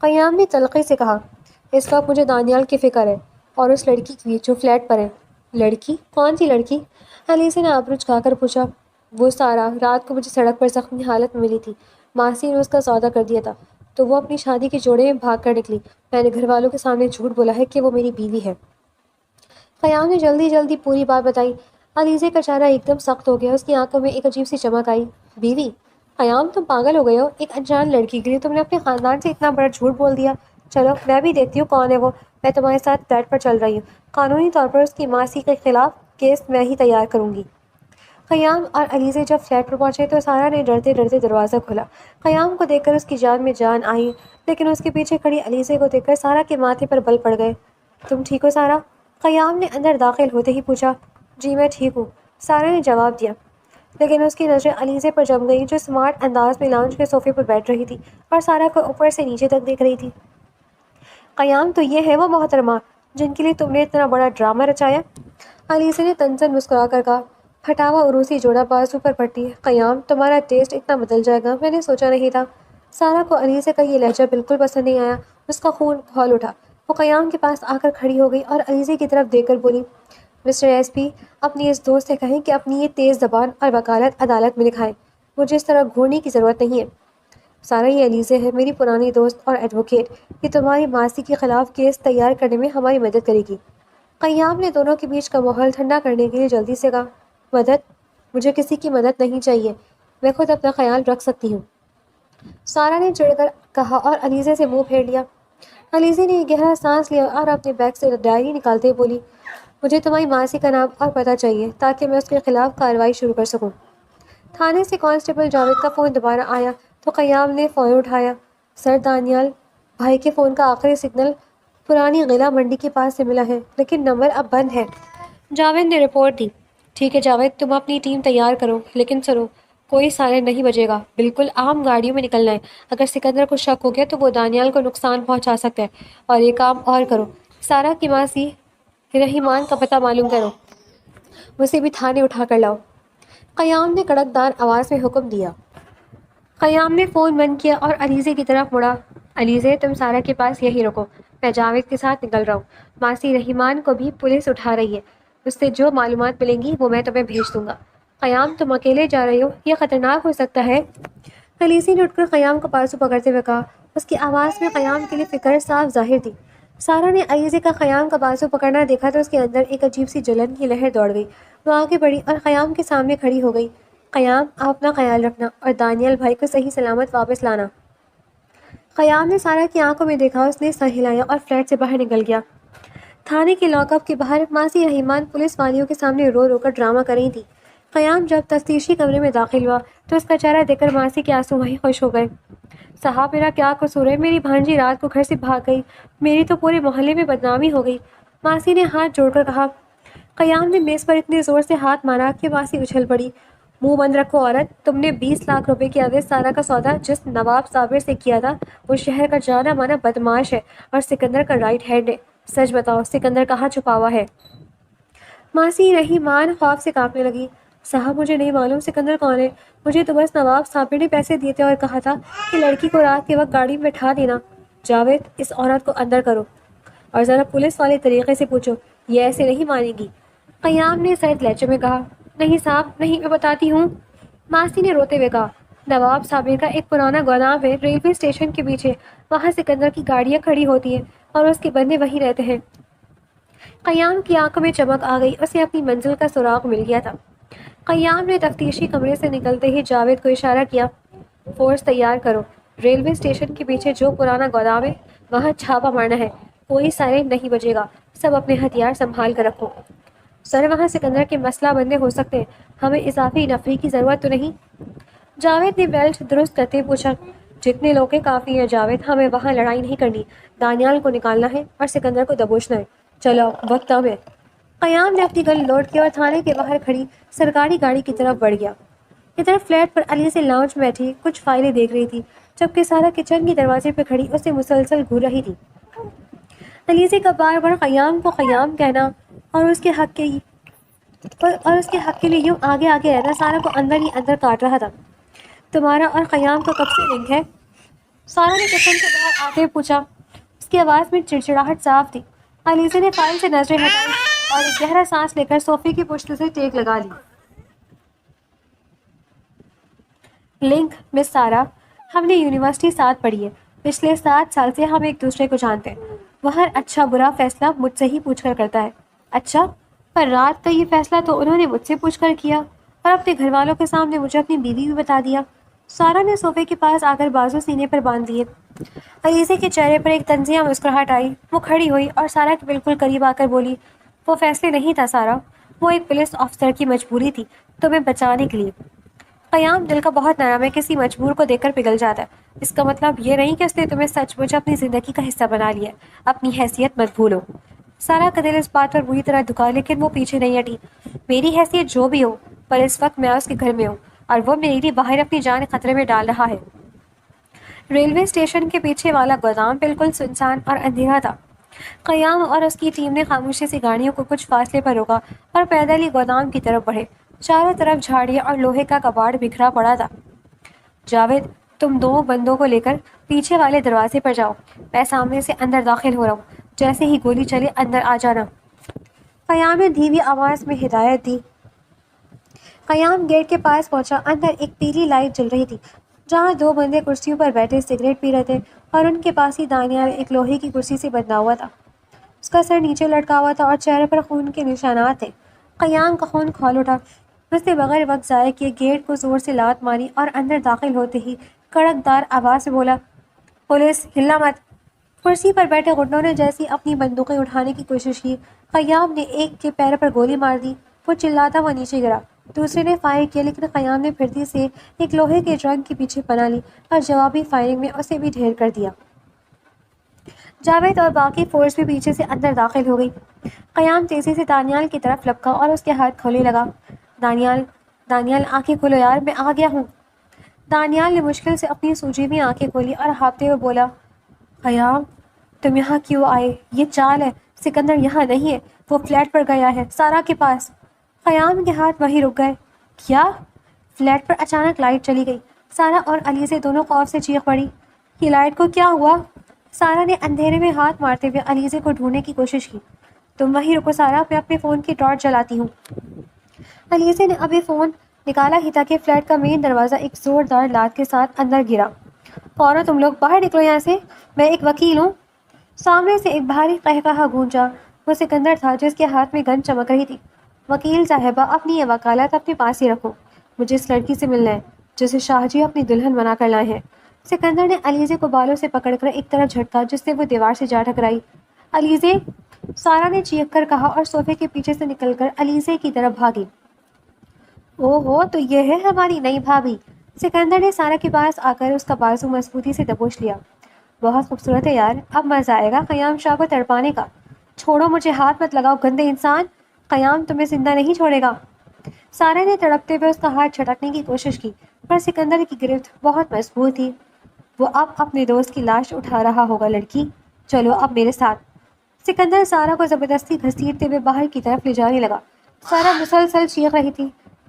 قیام نے تلخی سے کہا، اس وقت مجھے دانیال کی فکر ہے اور اس لڑکی کی جو فلیٹ پر ہے۔ لڑکی؟ کون سی لڑکی؟ علیزے نے ابرو جھکا کر پوچھا۔ وہ سارا، رات کو مجھے سڑک پر زخمی حالت میں ملی تھی، ماسی نے اس کا سودا کر دیا تھا تو وہ اپنی شادی کے جوڑے میں بھاگ کر نکلی۔ میں نے گھر والوں کے سامنے جھوٹ بولا ہے کہ وہ میری بیوی ہے۔ قیام نے جلدی پوری بات بتائی۔ علیزے کا چہرہ ایک دم سخت ہو گیا، اس کی آنکھوں میں ایک عجیب سی چمک آئی۔ بیوی؟ قیام، تم پاگل ہو گئے ہو؟ ایک انجان لڑکی کے لیے تم نے اپنے خاندان سے اتنا بڑا جھوٹ بول دیا؟ چلو میں بھی دیکھتی ہوں کون ہے وہ، میں تمہارے ساتھ فلیٹ پر چل رہی ہوں، قانونی طور پر اس کی ماسی کے خلاف کیس میں ہی تیار کروں گی۔ قیام اور علیزے جب فلیٹ پر پہنچے تو سارا نے ڈرتے دروازہ کھولا۔ قیام کو دیکھ کر اس کی جان میں جان آئی، لیکن اس کے پیچھے کھڑی علیزے کو دیکھ کر سارا کے ماتھے پر بل پڑ گئے۔ تم ٹھیک ہو سارا؟ قیام نے اندر داخل ہوتے ہی پوچھا۔ جی میں ٹھیک ہوں، سارا نے جواب دیا، لیکن اس کی نظریں علیزے پر جم گئی جو سمارٹ انداز میں لاؤنج کے صوفے پر بیٹھ رہی تھی اور سارا کو اوپر سے نیچے تک دیکھ رہی تھی۔ قیام، تو یہ ہے وہ محترمہ جن کے لیے تم نے اتنا بڑا ڈرامہ رچایا؟ علیزے نے تنزن مسکرا کر کہا۔ پھٹا ہوا عروسی جوڑا بازو پر پڑتی۔ قیام، تمہارا ٹیسٹ اتنا بدل جائے گا میں نے سوچا نہیں تھا۔ سارا کو علیزے کا یہ لہجہ بالکل پسند نہیں آیا، اس کا خون کھول اٹھا۔ وہ قیام کے پاس آ کر کھڑی ہو گئی اور علیزے کی طرف دیکھ کر بولی، مسٹر ایس پی، اپنی اس دوست سے کہیں کہ اپنی یہ تیز زبان اور وکالت عدالت میں دکھائیں۔ مجھے اس طرح گھورنے کی ضرورت نہیں ہے۔ سارا، یہ علیزے ہے، میری پرانی دوست اور ایڈوکیٹ، یہ تمہاری ماسی کے خلاف کیس تیار کرنے میں ہماری مدد کرے گی۔ قیام نے دونوں کے بیچ کا ماحول ٹھنڈا کرنے کے لیے جلدی سے کہا، مدد؟ مجھے کسی کی مدد نہیں چاہیے، میں خود اپنا خیال رکھ سکتی ہوں، سارا نے چڑھ کر کہا اور علیزے سے منہ پھیر لیا۔ علیزے نے ایک گہرا سانس لیا اور اپنے بیگ سے ڈائری نکالتے ہوئے بولی، مجھے تمہاری ماسی کا نام اور پتہ چاہیے تاکہ میں اس کے خلاف کارروائی شروع کر سکوں۔ تھانے سے کانسٹیبل جاوید کا فون دوبارہ آیا تو قیام نے فون اٹھایا۔ سر دانیال بھائی کے فون کا آخری سگنل پرانی غلہ منڈی کے پاس سے ملا ہے، لیکن نمبر اب بند ہے، جاوید نے رپورٹ دی۔ ٹھیک ہے جاوید، تم اپنی ٹیم تیار کرو، لیکن سنو، کوئی سائرن نہیں بجے گا، بالکل عام گاڑیوں میں نکلنا ہے۔ اگر سکندر کو شک ہو گیا تو وہ دانیال کو نقصان پہنچا سکتا ہے۔ اور ایک کام اور کرو، سارا کی ماسی رحیمان کا پتہ معلوم کرو، اسے بھی تھانے اٹھا کر لاؤ، قیام نے کڑکدار آواز میں حکم دیا۔ قیام نے فون بند کیا اور علیزے کی طرف مڑا۔ علیزے، تم سارا کے پاس یہی رکو، میں جاوید کے ساتھ نکل رہا ہوں، ماسی رحیمان کو بھی پولیس اٹھا رہی ہے، اس سے جو معلومات ملیں گی وہ میں تمہیں بھیج دوں گا۔ قیام، تم اکیلے جا رہی ہو، یہ خطرناک ہو سکتا ہے۔ علیزے نے اٹھ کر قیام کا بازو پکڑتے ہوئے کہا، اس کی آواز میں قیام کے لیے فکر صاف ظاہر تھی۔ سارا نے علیزے کا قیام کا بازو پکڑنا دیکھا تو اس کے اندر ایک عجیب سی جلن کی لہر دوڑ گئی۔ وہ آگے بڑھی اور قیام کے سامنے کھڑی ہو گئی۔ قیام، آپ اپنا خیال رکھنا اور دانیال بھائی کو صحیح سلامت واپس لانا۔ قیام نے سارا کی آنکھوں میں دیکھا، اس نے سر ہلایا اور فلیٹ سے باہر نکل گیا۔ تھانے کے لاک اپ کے باہر ماسی رحیمان پولیس والیوں کے سامنے رو رو کر ڈرامہ کر رہی تھی۔ قیام جب تفتیشی کمرے میں داخل ہوا تو اس کا چہرہ دیکھ کر ماسی کے آنسو وہیں خوش ہو گئے۔ صاحب، میرا کیا قصور ہے؟ میری بھانجی رات کو گھر سے بھاگ گئی، میری تو پورے محلے میں بدنامی ہو گئی، ماسی نے ہاتھ جوڑ کر کہا۔ قیام نے میز پر اتنے زور سے ہاتھ مارا کہ ماسی اچھل پڑی۔ منہ بند رکھو عورت، تم نے 20 لاکھ روپے کی عوض سارا کا سودا جس نواب صابر سے کیا تھا وہ شہر کا جانا مانا بدماش ہے اور سکندر کا رائٹ ہینڈ ہے۔ سچ بتاؤ، سکندر کہاں چھپا ہوا ہے؟ ماسی رحیمان خوف سے کانپنے لگی۔ صاحب، مجھے نہیں معلوم سکندر کون ہے، مجھے تو بس نواب صابر نے پیسے دیے تھے اور کہا تھا کہ لڑکی کو رات کے وقت گاڑی میں بٹھا دینا۔ جاوید، اس عورت کو اندر کرو اور ذرا پولیس والے طریقے سے پوچھو، یہ ایسے نہیں مانے گی۔ قیام نے سرد لہجے میں کہا، نہیں صاحب نہیں، میں بتاتی ہوں۔ ماسی نے روتے ہوئے کہا، نواب صابر کا ایک پرانا گودام ہے ریلوے اسٹیشن کے پیچھے، وہاں سکندر کی گاڑیاں کھڑی ہوتی ہیں اور اس کے بندے وہیں رہتے ہیں۔ قیام کی آنکھوں میں چمک آ گئی، اسے اپنی منزل کا سراغ مل گیا تھا۔ قیام نے تفتیشی کمرے سے نکلتے ہی جاوید کو اشارہ کیا، فورس تیار کرو، ریلوے اسٹیشن کے پیچھے جو پرانا گودام ہے وہاں چھاپا مارنا ہے، کوئی سائرن نہیں بجے گا، سب اپنے ہتھیار سنبھال کر رکھو۔ سر، وہاں سکندر کے مسئلہ بندے ہو سکتے ہیں، ہمیں اضافی نفری کی ضرورت تو نہیں؟ جاوید نے بیلٹ درست کرتے پوچھا۔ جتنے لوگ ہیں کافی ہیں جاوید، ہمیں وہاں لڑائی نہیں کرنی، دانیال کو نکالنا ہے اور سکندر کو دبوچنا ہے، چلو وقت اب ہے۔ قیام نے اپنی گن لوڈ کی اور تھانے کے باہر کھڑی سرکاری گاڑی کی طرف بڑھ گیا۔ ادھر فلیٹ پر علیزے لاؤنج میں بیٹھی کچھ فائلیں دیکھ رہی تھی، جبکہ سارا کچن کے دروازے پہ کھڑی اسے مسلسل گھور رہی تھی۔ علیزے کا بار بار قیام کو قیام کہنا اور اس کے حق کے لیے یوں آگے آگے رہنا سارا کو اندر ہی اندر کاٹ رہا تھا۔ تمہارا اور قیام کا کب سے لنک ہے؟ سارا نے کچن سے باہر آتے ہوئے پوچھا، اس کی آواز میں چڑچڑاہٹ صاف تھی۔ علیزے نے فائل سے نظریں ہٹائی اور ایک گہرا سانس لے کر صوفے کی پشت سے ٹیک لگا لی۔ لنک مس سارا، ہم نے یونیورسٹی ساتھ پڑھی ہے، پچھلے 7 سال سے ہم ایک دوسرے کو جانتے ہیں، وہ ہر اچھا برا فیصلہ مجھ سے ہی پوچھ کر کرتا ہے۔ اچھا، پر رات کا یہ فیصلہ تو انہوں نے مجھ سے پوچھ کر کیا اور اپنے گھر والوں کے سامنے مجھے اپنی بیوی بھی بتا دیا۔ سارا نے صوفے کے پاس آ کر بازو سینے پر باندھ دیے۔ علیزے کے چہرے پر ایک طنزیہ مسکراہٹ آئی، وہ کھڑی ہوئی اور سارا کے بالکل قریب آ کر بولی، وہ فیصلے نہیں تھا سارا، وہ ایک پولیس آفیسر کی مجبوری تھی تمہیں بچانے کے لیے۔ قیام دل کا بہت نرم ہے، کسی مجبور کو دیکھ کر پگھل جاتا ہے، اس کا مطلب یہ نہیں کہ اس نے تمہیں سچ مچ اپنی زندگی کا حصہ بنا لیا، اپنی حیثیت مت بھولو۔ سارا کا دل اس بات پر بری طرح دکھا لیکن وہ پیچھے نہیں ہٹی۔ میری حیثیت جو بھی ہو، پر اس وقت میں اس کے گھر میں ہوں اور وہ میرے لیے باہر اپنی جان خطرے میں ڈال رہا ہے۔ ریلوے اسٹیشن کے پیچھے والا گودام بالکل سنسان اور اندھیرا تھا۔ قیام اور اس کی ٹیم نے خاموشی سے گاڑیوں کو کچھ فاصلے پر روکا اور پیدل ہی گودام کی طرف بڑھے۔ چاروں طرف جھاڑیاں اور لوہے کا کباڑ بکھرا پڑا تھا۔ جاوید، تم 2 بندوں کو لے کر پیچھے والے دروازے پر جاؤ، میں سامنے سے اندر داخل ہو رہا ہوں، جیسے ہی گولی چلے اندر آ جانا۔ قیام نے دھیمی آواز میں ہدایت دی۔ قیام گیٹ کے پاس پہنچا۔ اندر ایک پیلی لائٹ جل رہی تھی جہاں دو بندے کرسیوں پر بیٹھے سگریٹ پی رہے تھے اور ان کے پاس ہی دانیال ایک لوہے کی کرسی سے بندھا ہوا تھا۔ اس کا سر نیچے لٹکا ہوا تھا اور چہرے پر خون کے نشانات تھے۔ قیام کا خون کھول اٹھا۔ اس نے بغیر وقت ضائع کیے گیٹ کو زور سے لات ماری اور اندر داخل ہوتے ہی کڑکدار آواز سے بولا، پولیس، ہلنا مت۔ کرسی پر بیٹھے غنڈوں نے جیسی اپنی بندوقیں اٹھانے کی کوشش کی، قیام نے ایک کے پیر پر گولی مار دی۔ وہ چلاتا ہوا نیچے گرا۔ دوسرے نے فائر کیا لیکن قیام نے پھرتی سے ایک لوہے کے ٹرنک کے پیچھے پناہ لی اور جوابی فائرنگ میں اسے بھی ڈھیر کر دیا۔ جاوید اور باقی فورس بھی پیچھے سے اندر داخل ہو گئی۔ قیام تیزی سے دانیال کی طرف لپکا اور اس کے ہاتھ کھولنے لگا۔ دانیال آنکھیں کھولو یار، میں آ گیا ہوں۔ دانیال نے مشکل سے اپنی سوجی میں آنکھیں کھولی اور ہانپتے ہوئے بولا، قیام تم یہاں کیوں آئے؟ یہ چال ہے، سکندر یہاں نہیں ہے، وہ فلیٹ پر گیا ہے، سارا کے پاس۔ قیام کے ہاتھ وہیں رک گئے۔ کیا؟ فلیٹ پر اچانک لائٹ چلی گئی۔ سارا اور علیزے دونوں خوف سے چیخ پڑی، یہ لائٹ کو کیا ہوا؟ سارا نے اندھیرے میں ہاتھ مارتے ہوئے علیزے کو ڈھونڈنے کی کوشش کی۔ تم وہیں رکو سارا، میں اپنے فون کی ٹارچ جلاتی ہوں۔ علیزے نے ابھی فون نکالا ہی تھا کہ فلیٹ کا مین دروازہ ایک زوردار لات کے ساتھ اندر گرا۔ فوراً تم لوگ باہر نکلو یہاں سے، میں ایک وکیل ہوں۔ سامنے سے ایک بھاری قہقہا گونجا۔ وہ سکندر تھا جس کے ہاتھ میں گن چمک رہی تھی۔ وکیل صاحبہ، اپنی یہ وکالت اپنے پاس ہی رکھو، مجھے اس لڑکی سے ملنا ہے جسے شاہ جی اپنی دلہن بنا کر لائے ہیں۔ سکندر نے علیزے کو بالوں سے پکڑ کر ایک طرف جھٹکا جس سے وہ دیوار سے جا ٹکرائی۔ علیزے، سارا نے چیخ کر کہا اور صوفے کے پیچھے سے نکل کر علیزے کی طرف بھاگی۔ او ہو، تو یہ ہے ہماری نئی بھابھی۔ سکندر نے سارا کے پاس آ کر اس کا بازو مضبوطی سے دبوچ لیا۔ بہت خوبصورت ہے یار، اب مزہ آئے گا قیام شاہ کو تڑپانے کا۔ چھوڑو مجھے، ہاتھ مت لگاؤ گندے انسان، قیام تمہیں زندہ نہیں چھوڑے گا۔ سارا نے تڑپتے ہوئے اس کا ہاتھ چھٹکنے کی کوشش کی پر سکندر کی گرفت بہت مضبوط تھی۔ وہ اب اپنے دوست کی لاش اٹھا رہا ہوگا۔ لڑکی، چلو اب میرے ساتھ۔ سکندر سارا کو زبردستی گھسیٹتے ہوئے باہر کی طرف لے جانے لگا۔ سارا مسلسل چیخ رہی تھی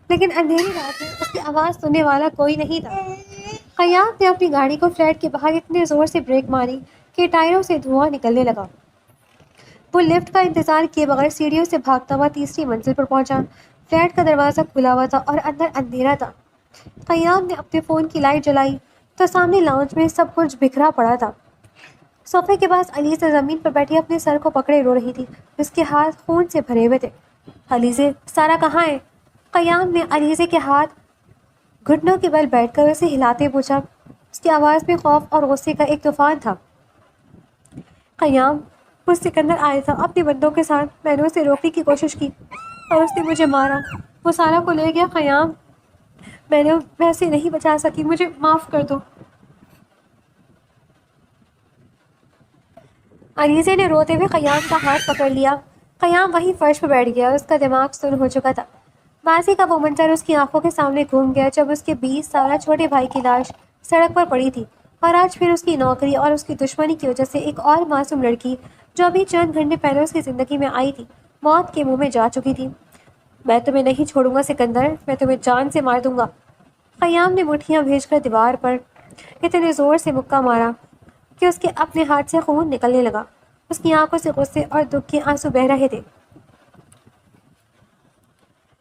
لیکن اندھیری رات میں اس کی آواز سننے والا کوئی نہیں تھا۔ قیام نے اپنی گاڑی کو فلیٹ کے باہر اتنے زور سے بریک ماری کہ ٹائروں سے دھواں نکلنے لگا۔ وہ لفٹ کا انتظار کیے بغیر سیڑھیوں سے بھاگتا ہوا تیسری منزل پر پہنچا۔ فلیٹ کا دروازہ کھلا ہوا تھا اور اندر اندھیرا تھا۔ قیام نے اپنے فون کی لائٹ جلائی تو سامنے لاؤنج میں سب کچھ بکھرا پڑا تھا۔ صوفے کے پاس علیزہ زمین پر بیٹھی اپنے سر کو پکڑے رو رہی تھی۔ اس کے ہاتھ خون سے بھرے ہوئے تھے۔ علیزے، سارا کہاں ہے؟ قیام نے علیزے کے ہاتھ گھٹنوں کے بل بیٹھ کر اسے ہلاتے پوچھا۔ اس کی آواز میں خوف اور غصے کا ایک طوفان تھا۔ قیام، وہ سکندر آیا تھا اپنے بندوں کے ساتھ، میں نے اسے روکنے کی کوشش کی اور اس نے مجھے مارا، وہ سارا کو لے گیا۔ قیام، میں اسے نہیں بچا سکی، مجھے معاف کر دو۔ علیزے نے روتے ہوئے قیام کا ہاتھ پکڑ لیا۔ قیام وہیں فرش پر بیٹھ گیا، اس کا دماغ سن ہو چکا تھا۔ ماضی کا وہ منظر اس کی آنکھوں کے سامنے گھوم گیا جب اس کے 20 سالہ چھوٹے بھائی کی لاش سڑک پر پڑی تھی، اور آج پھر اس کی نوکری اور اس کی دشمنی کی وجہ سے ایک اور معصوم لڑکی جو ابھی چند گھنٹے پہلے اس کی زندگی میں آئی تھی، موت کے منہ میں جا چکی تھی۔ میں تمہیں نہیں چھوڑوں گا سکندر، میں تمہیں جان سے مار دوں گا۔ قیام نے مٹھیاں بھیج کر دیوار پر اتنے زور سے مکہ مارا کہ اس کے اپنے ہاتھ سے خون نکلنے لگا۔ اس کی آنکھوں سے غصے اور دکھ کے آنسو بہہ رہے تھے۔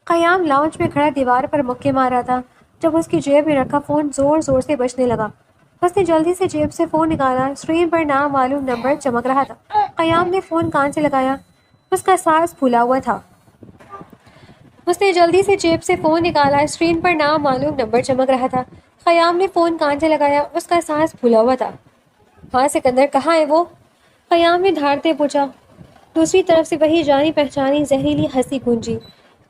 قیام لاؤنج میں کھڑا دیوار پر مکے مار رہا تھا جب اس کی جیب میں رکھا فون زور زور سے بجنے لگا۔ اس نے جلدی سے جیب سے فون نکالا، اسکرین پر نامعلوم نمبر چمک رہا تھا۔ قیام نے فون کان سے لگایا، اس کا سانس پھولا ہوا تھا۔ اس نے جلدی سے جیب سے فون نکالا، اسکرین پر نامعلوم نمبر چمک رہا تھا۔ قیام نے فون کان سے لگایا، اس کا سانس پھولا ہوا تھا۔ ہاں سکندر، کہاں ہے وہ؟ قیام نے دھاڑتے پوچھا۔ دوسری طرف سے وہی جانی پہچانی زہریلی ہنسی گونجی۔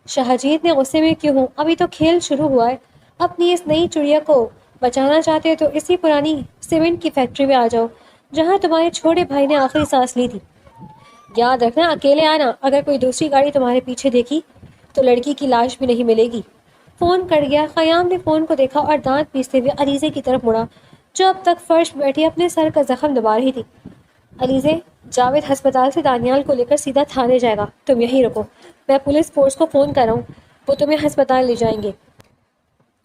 شاہجیت نے غصے میں کیوں ہوں، ابھی تو کھیل شروع ہوا ہے۔ اپنی اس نئی چڑیا کو بچانا چاہتے ہو تو اسی پرانی سیمنٹ کی فیکٹری میں آ جاؤ جہاں تمہارے چھوٹے بھائی نے آخری سانس لی تھی۔ یاد رکھنا، اکیلے آنا، اگر کوئی دوسری گاڑی تمہارے پیچھے دیکھی تو لڑکی کی لاش بھی نہیں ملے گی۔ فون کٹ گیا۔ قیام نے فون کو دیکھا اور دانت پیستے ہوئے علیزے کی طرف مڑا جو اب تک فرش بیٹھی اپنے سر کا زخم دبا رہی تھی۔ علیزے، جاوید ہسپتال سے دانیال کو لے کر سیدھا تھانے جائے گا، تم یہیں رکو، میں پولیس فورس کو فون کر رہا ہوں، وہ تمہیں ہسپتال لے جائیں گے۔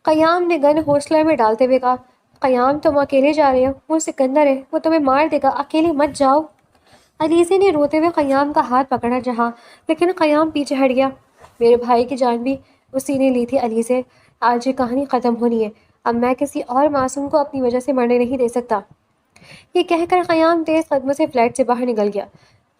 قیام نے گن ہولسٹر میں ڈالتے ہوئے کہا، قیام تم اکیلے جا رہے ہو، وہ سکندر ہے، وہ تمہیں مار دے گا، اکیلے مت جاؤ۔ علیزے نے روتے ہوئے قیام کا ہاتھ پکڑا لیکن قیام پیچھے ہٹ گیا۔ میرے بھائی کی جان بھی اسی نے لی تھی علی سے۔ آج یہ کہانی ختم ہونی ہے، اب میں کسی اور معصوم کو اپنی وجہ سے مرنے نہیں دے سکتا۔ یہ کہہ کر خیام تیز قدموں سے فلیٹ سے باہر نکل گیا۔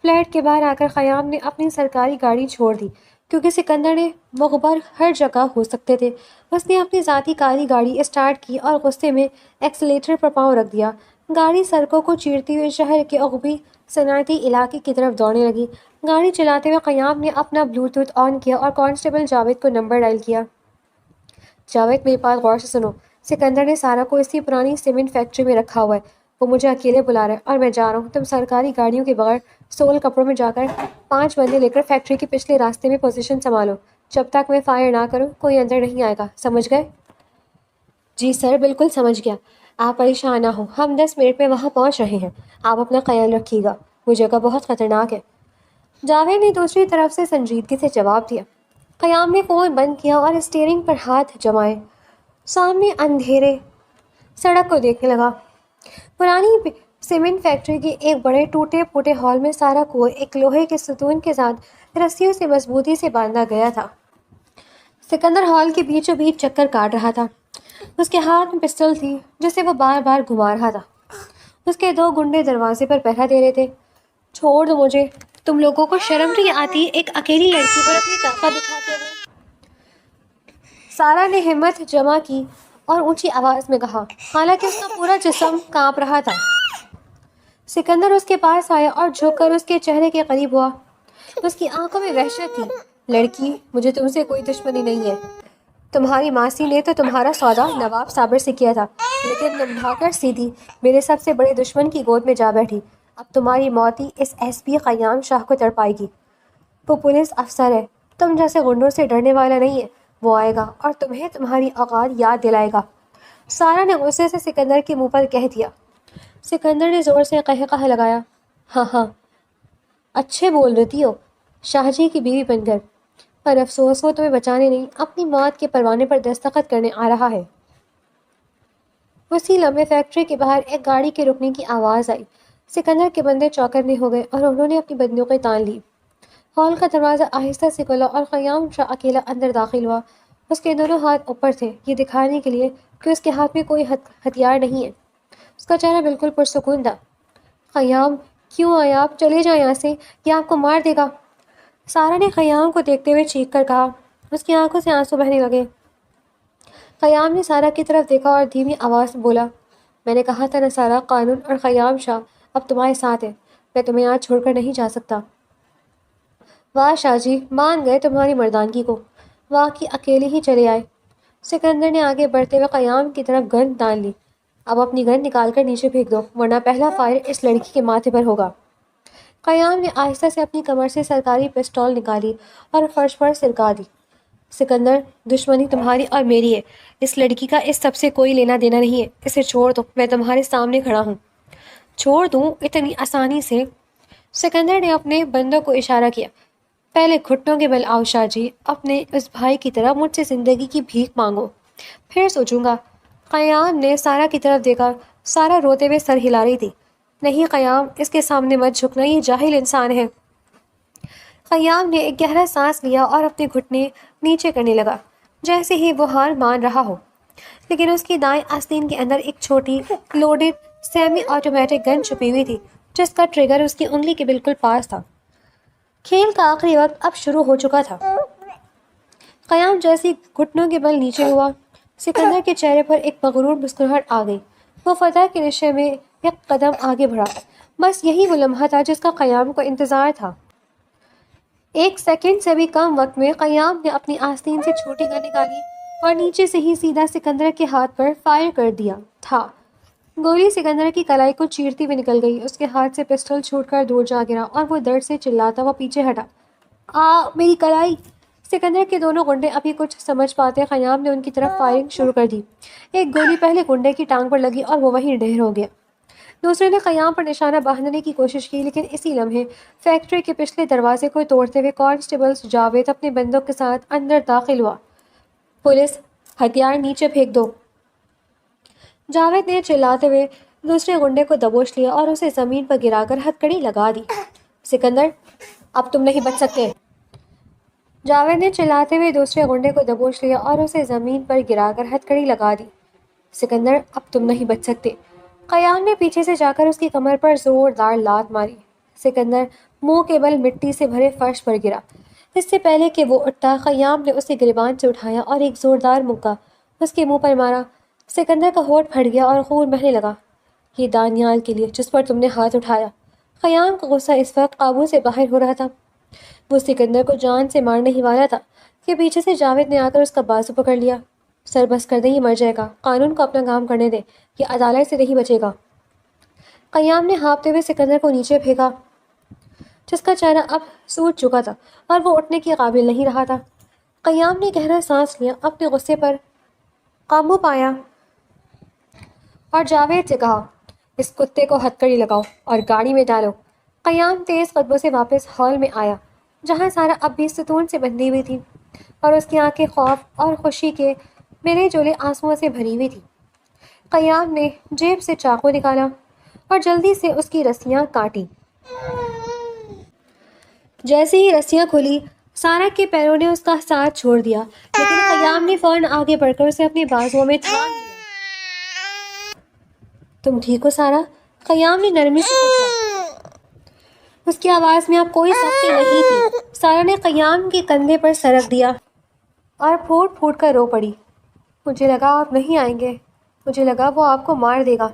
فلیٹ کے باہر آ کر خیام نے اپنی سرکاری گاڑی چھوڑ دی کیونکہ سکندر نے مخبر ہر جگہ ہو سکتے تھے۔ اس نے اپنی ذاتی کاری گاڑی اسٹارٹ کی اور غصے میں ایکسیلیٹر پر پاؤں رکھ دیا۔ گاڑی سڑکوں کو چیرتے ہوئے شہر کے عقبی صنعتی علاقے کی طرف دوڑنے لگی۔ گاڑی چلاتے ہوئے قیام نے اپنا بلوٹوتھ آن کیا اور کانسٹیبل جاوید کو نمبر ڈائل کیا۔ جاوید، میری بات غور سے سنو۔ سکندر نے سارا کو اسی پرانی سیمنٹ فیکٹری میں رکھا ہوا ہے۔ وہ مجھے اکیلے بلا رہا ہے اور میں جا رہا ہوں۔ تم سرکاری گاڑیوں کے بغیر سول کپڑوں میں جا کر 5 بندے لے کر فیکٹری کے پچھلے راستے میں پوزیشن سنبھالو۔ جب تک میں فائر نہ کروں کوئی اندر نہیں آئے گا، سمجھ گئے؟ جی سر، بالکل سمجھ گیا۔ آپ پریشان نہ ہوں، ہم 10 منٹ میں وہاں پہنچ رہے ہیں۔ آپ اپنا خیال رکھیے گا، وہ جگہ بہت خطرناک ہے۔ جاوید نے دوسری طرف سے سنجیدگی سے جواب دیا۔ قیام نے فون بند کیا اور اسٹیئرنگ پر ہاتھ جمائے سامنے اندھیرے سڑک کو دیکھنے لگا۔ پرانی سیمنٹ فیکٹری کے ایک بڑے ٹوٹے پھوٹے ہال میں سارا کو ایک لوہے کے ستون کے ساتھ رسیوں سے مضبوطی سے باندھا گیا تھا۔ سکندر ہال کے بیچوں بیچ چکر کاٹ رہا تھا۔ اس کے ہاتھ میں پسٹل تھی جسے وہ بار بار گھما رہا تھا۔ اس کے 2 گنڈے دروازے پر پہرا دے رہے تھے۔ چھوڑ دو مجھے، تم لوگوں کو شرم نہیں آتی ایک اکیلی لڑکی پر اپنی طاقت دکھاتے ہوئے؟ سارا نے ہمت جمع کی اور اونچی آواز میں کہا، حالانکہ اس کا پورا جسم کانپ رہا تھا۔ سکندر اس کے پاس آیا اور جھک کر اس کے چہرے کے قریب ہوا۔ اس کی آنکھوں میں وحشت تھی۔ لڑکی، مجھے تم سے کوئی دشمنی نہیں ہے۔ تمہاری ماسی نے تو تمہارا سودا نواب صابر سے کیا تھا، لیکن تم بھاگ کر سیدھی میرے سب سے بڑے دشمن کی گود میں جا بیٹھی۔ اب تمہاری موت ہی اس ایس پی قیام شاہ کو تڑپائے گی۔ وہ پولیس افسر ہے، تم جیسے غنڈوں سے ڈرنے والا نہیں ہے۔ وہ آئے گا اور تمہیں تمہاری اوقات یاد دلائے گا۔ سارا نے غصے سے سکندر کے منہ پر کہہ دیا۔ سکندر نے زور سے قہقہہ لگایا، ہاں ہاں، اچھے بول رہی ہو شاہ جی کی بیوی بن کر، پر افسوس وہ تمہیں بچانے نہیں، اپنی موت کے پروانے پر دستخط کرنے آ رہا ہے۔ اسی لمحے فیکٹری کے باہر ایک گاڑی کے رکنے کی آواز آئی۔ سکندر کے بندے چوکنے ہو گئے اور انہوں نے اپنی بندوقیں تان لی۔ ہال کا دروازہ آہستہ سے کھلا اور قیام شاہ اکیلا اندر داخل ہوا۔ اس کے دونوں ہاتھ اوپر تھے، یہ دکھانے کے لیے کہ اس کے ہاتھ میں کوئی ہتھیار نہیں ہے۔ اس کا چہرہ بالکل پرسکون تھا۔ قیام، کیوں آئے آپ؟ چلے جائیں یہاں سے، یہ آپ کو مار دے گا۔ سارا نے قیام کو دیکھتے ہوئے چیخ کر کہا۔ اس کی آنکھوں سے آنسو بہنے لگے۔ قیام نے سارا کی طرف دیکھا اور دھیمی آواز میں بولا، میں نے کہا تھا نا سارا، قانون اور قیام شاہ اب تمہارے ساتھ ہے، میں تمہیں آج چھوڑ کر نہیں جا سکتا۔ واہ شاہ جی، مان گئے تمہاری مردانگی کو، واقعی اکیلے ہی چلے آئے۔ سکندر نے آگے بڑھتے ہوئے قیام کی طرف گن تان لی۔ اب اپنی گن نکال کر نیچے پھینک دو، ورنہ پہلا فائر اس لڑکی کے ماتھے پر ہوگا۔ قیام نے آہستہ سے اپنی کمر سے سرکاری پسٹول نکالی اور فرش پر سرکا دی۔ سکندر، دشمنی تمہاری اور میری ہے، اس لڑکی کا اس سب سے کوئی لینا دینا نہیں ہے، اسے چھوڑ دو، میں تمہارے سامنے کھڑا ہوں۔ چھوڑ دوں اتنی آسانی سے؟ سکندر نے اپنے بندوں کو اشارہ کیا۔ پہلے گھٹنوں کے بل آؤ شاہ جی، اپنے اس بھائی کی طرح مجھ سے زندگی کی بھیک مانگو، پھر سوچوں گا۔ قیام نے سارا کی طرف دیکھا۔ سارا روتے ہوئے سر ہلا رہی تھی۔ نہیں قیام، اس کے سامنے مت جھکنا، یہ جاہل انسان ہے۔ قیام نے ایک گہرا سانس لیا اور اپنے گھٹنے نیچے کرنے لگا جیسے ہی وہ ہار مان رہا ہو، لیکن اس کی دائیں آستین کے اندر ایک چھوٹی لوڈڈ سیمی آٹومیٹک گن چھپی ہوئی تھی جس کا ٹریگر اس کی انگلی کے بالکل پاس تھا۔ کھیل کا آخری وقت اب شروع ہو چکا تھا۔ قیام جیسی گھٹنوں کے بل نیچے ہوا، سکندر کے چہرے پر ایک مغرور مسکراہٹ آ گئی۔ وہ فتح کے نشے میں ایک قدم آگے بڑھا۔ بس یہی وہ لمحہ تھا جس کا قیام کو انتظار تھا۔ 1 سیکنڈ سے بھی کم وقت میں قیام نے اپنی آستین سے چھوٹی گن نکالی اور نیچے سے ہی سیدھا سکندر کے ہاتھ پر فائر کر دیا تھا۔ گولی سکندر کی کلائی کو چیرتی ہوئی نکل گئی، اس کے ہاتھ سے پسٹل چھوٹ کر دور جا گرا اور وہ درد سے چلاتا ہوا پیچھے ہٹا۔ میری کلائی! سکندر کے دونوں گنڈے ابھی کچھ سمجھ پاتے قیام نے ان کی طرف فائرنگ شروع کر دی۔ ایک گولی پہلے گنڈے کی ٹانگ پر لگی اور وہ وہیں ڈھیر ہو گیا۔ دوسرے نے قیام پر نشانہ باندھنے کی کوشش کی، لیکن اسی لمحے فیکٹری کے پچھلے دروازے کو توڑتے ہوئے کانسٹیبل جاوید اپنے بندوں کے ساتھ اندر داخل ہوا۔ پولیس، ہتھیار نیچے پھینک دو! جاوید نے چلاتے ہوئے دوسرے گنڈے کو دبوچ لیا اور اسے زمین پر گرا کر ہتھکڑی لگا دی۔ سکندر، اب تم نہیں بچ سکتے! جاوید نے چلاتے ہوئے دوسرے غنڈے کو دبوچ لیا اور اسے زمین پر گرا کر ہتھکڑی لگا دی۔ سکندر، اب تم نہیں بچ سکتے۔ قیام نے پیچھے سے جا کر اس کی کمر پر زوردار لات ماری۔ سکندر منہ کے بل مٹی سے بھرے فرش پر گرا۔ اس سے پہلے کہ وہ اٹھتا، قیام نے اسے گریبان سے اٹھایا اور ایک زوردار مکہ اس کے منہ پر مارا۔ سکندر کا ہونٹ پھٹ گیا اور خون بہنے لگا۔ یہ دانیال کے لیے جس پر تم نے ہاتھ اٹھایا۔ قیام کا غصہ اس وقت قابو سے باہر ہو رہا تھا۔ وہ سکندر کو جان سے مارنے ہی والا تھا کہ پیچھے سے جاوید نے آ کر اس کا بازو پکڑ لیا۔ سر بس کر دے، یہ مر جائے گا۔ قانون کو اپنا کام کرنے دے، یہ عدالت سے نہیں بچے گا۔ قیام نے ہانپتے ہوئے سکندر کو نیچے پھینکا، جس کا چہرہ اب سوج چکا تھا اور وہ اٹھنے کے قابل نہیں رہا تھا۔ قیام نے گہرا سانس لیا، اپنے غصے پر قابو پایا اور جاوید سے کہا، اس کتے کو ہتھکڑی لگاؤ اور گاڑی میں ڈالو۔ قیام تیز قدموں سے واپس ہال میں آیا، جہاں سارا اب بھی ستون سے بندھی ہوئی تھی اور اس کی آنکھیں خوف اور خوشی کے ملے جلے آنسوؤں سے بھری ہوئی تھی۔ قیام نے جیب سے چاقو نکالا اور جلدی سے اس کی رسیاں کاٹی۔ جیسے ہی رسیاں کھلی، سارا کے پیروں نے اس کا ساتھ چھوڑ دیا، لیکن قیام نے فوراً آگے بڑھ کر اسے اپنے بازوؤں میں تھام لیا۔ تم ٹھیک ہو سارا؟ قیام نے نرمی سے پوچھا۔ اس کی آواز میں اب کوئی سختی نہیں تھی۔ سارا نے قیام کے کندھے پر سر رکھ دیا اور پھوٹ پھوٹ کر رو پڑی۔ مجھے لگا آپ نہیں آئیں گے، مجھے لگا وہ آپ کو مار دے گا۔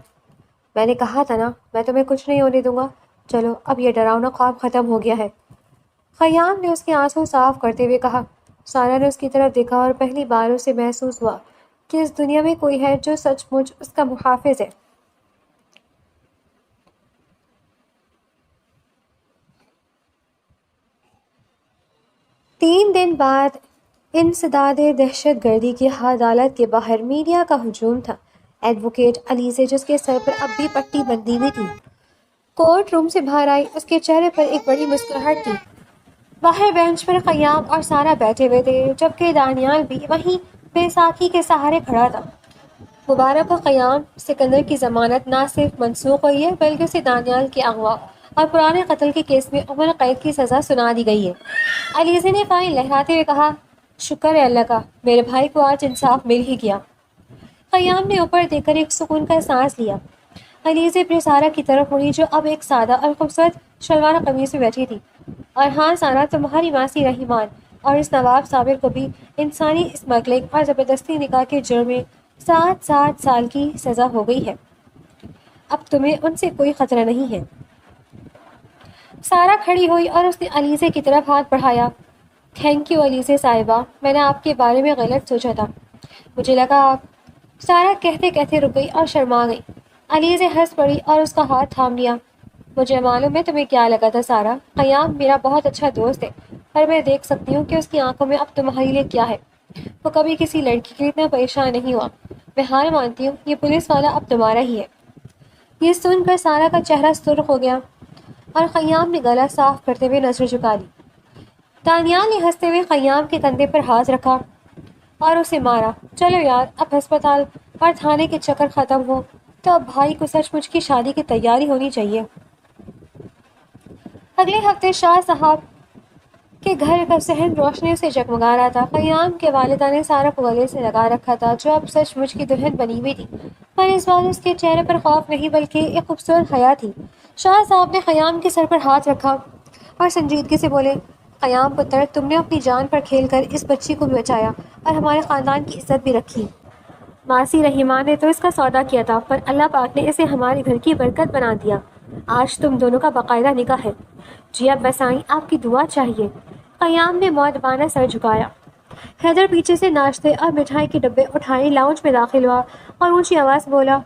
میں نے کہا تھا نا، میں تمہیں کچھ نہیں ہونے دوں گا۔ چلو اب یہ ڈراؤنا خواب ختم ہو گیا ہے۔ قیام نے اس کے آنسو صاف کرتے ہوئے کہا۔ سارا نے اس کی طرف دیکھا اور پہلی بار اسے محسوس ہوا کہ اس دنیا میں کوئی ہے جو سچ مچ اس کا محافظ ہے۔ تین دن بعد انسداد دہشت گردی کی عدالت کے باہر میڈیا کا ہجوم تھا۔ ایڈوکیٹ علیزے، جس کے سر پر اب بھی پٹی بندھی ہوئی تھی، کورٹ روم سے باہر آئی۔ اس کے چہرے پر ایک بڑی مسکراہٹ تھی۔ باہر بینچ پر قیام اور سارا بیٹھے ہوئے تھے، جبکہ دانیال بھی وہیں بے ساکھی کے سہارے کھڑا تھا۔ مبارک ہو قیام، سکندر کی ضمانت نہ صرف منسوخ ہوئی ہے بلکہ اسے دانیال کے اغوا اور پرانے قتل کے کیس میں عمر قید کی سزا سنا دی گئی ہے۔ علیزے نے فائل لہراتے ہوئے کہا، شکر ہے اللہ کا، میرے بھائی کو آج انصاف مل ہی گیا۔ قیام نے اوپر دیکھ کر ایک سکون کا سانس لیا۔ علیزے پھر سارا کی طرف مڑی، جو اب ایک سادہ اور خوبصورت شلوار قمیص میں بیٹھی تھی۔ اور ہاں سارا، تمہاری ماسی رحیمان اور اس نواب صابر کو بھی انسانی اسمگلنگ اور زبردستی نکاح کے جرم میں 7 سال کی سزا ہو گئی ہے۔ اب تمہیں ان سے کوئی خطرہ نہیں ہے۔ سارا کھڑی ہوئی اور اس نے علیزے کی طرف ہاتھ بڑھایا۔ تھینک یو علیزے صاحبہ، میں نے آپ کے بارے میں غلط سوچا تھا، مجھے لگا آپ… سارا کہتے کہتے رک گئی اور شرما گئی۔ علیزے ہنس پڑی اور اس کا ہاتھ تھام لیا۔ مجھے معلوم ہے تمہیں کیا لگا تھا سارا، قیام میرا بہت اچھا دوست ہے، پر میں دیکھ سکتی ہوں کہ اس کی آنکھوں میں اب تمہارے لیے کیا ہے۔ وہ کبھی کسی لڑکی کے لیے اتنا پریشان نہیں ہوا۔ میں ہار مانتی ہوں، یہ پولیس والا اب تمہارا ہی ہے۔ یہ سن کر سارا کا چہرہ سرخ ہو گیا اور قیام نے گلا صاف کرتے ہوئے نظر جھکا لی۔ دانیال نے ہنستے ہوئے قیام کے کندھے پر ہاتھ رکھا اور اسے مارا۔ چلو یار، اب ہسپتال اور تھانے کے چکر ختم ہو تو اب بھائی کو سچ مچ کی شادی کی تیاری ہونی چاہیے۔ اگلے ہفتے شاہ صاحب کے گھر کا صحن روشنیوں سے جگمگا رہا تھا۔ قیام کے والدہ نے سارا کو گلے سے لگا رکھا تھا، جو اب سچ مچ کی دلہن بنی ہوئی تھی، پر اس بار اس کے چہرے پر خوف نہیں بلکہ ایک خوبصورت حیا تھی۔ شاہ صاحب نے قیام کے سر پر ہاتھ رکھا اور سنجیدگی سے بولے، قیام پتر، تم نے اپنی جان پر کھیل کر اس بچی کو بھی بچایا اور ہمارے خاندان کی عزت بھی رکھی۔ ماسی رحیمان نے تو اس کا سودا کیا تھا، پر اللہ پاک نے اسے ہمارے گھر کی برکت بنا دیا۔ آج تم دونوں کا باقاعدہ نکاح ہے۔ جی اب بس آئیں، آپ کی دعا چاہیے۔ قیام نے مؤدبانہ سر جھکایا۔ حیدر پیچھے سے ناشتے اور مٹھائی کے ڈبے اٹھائے لاؤنج میں داخل ہوا اور اونچی آواز بولا،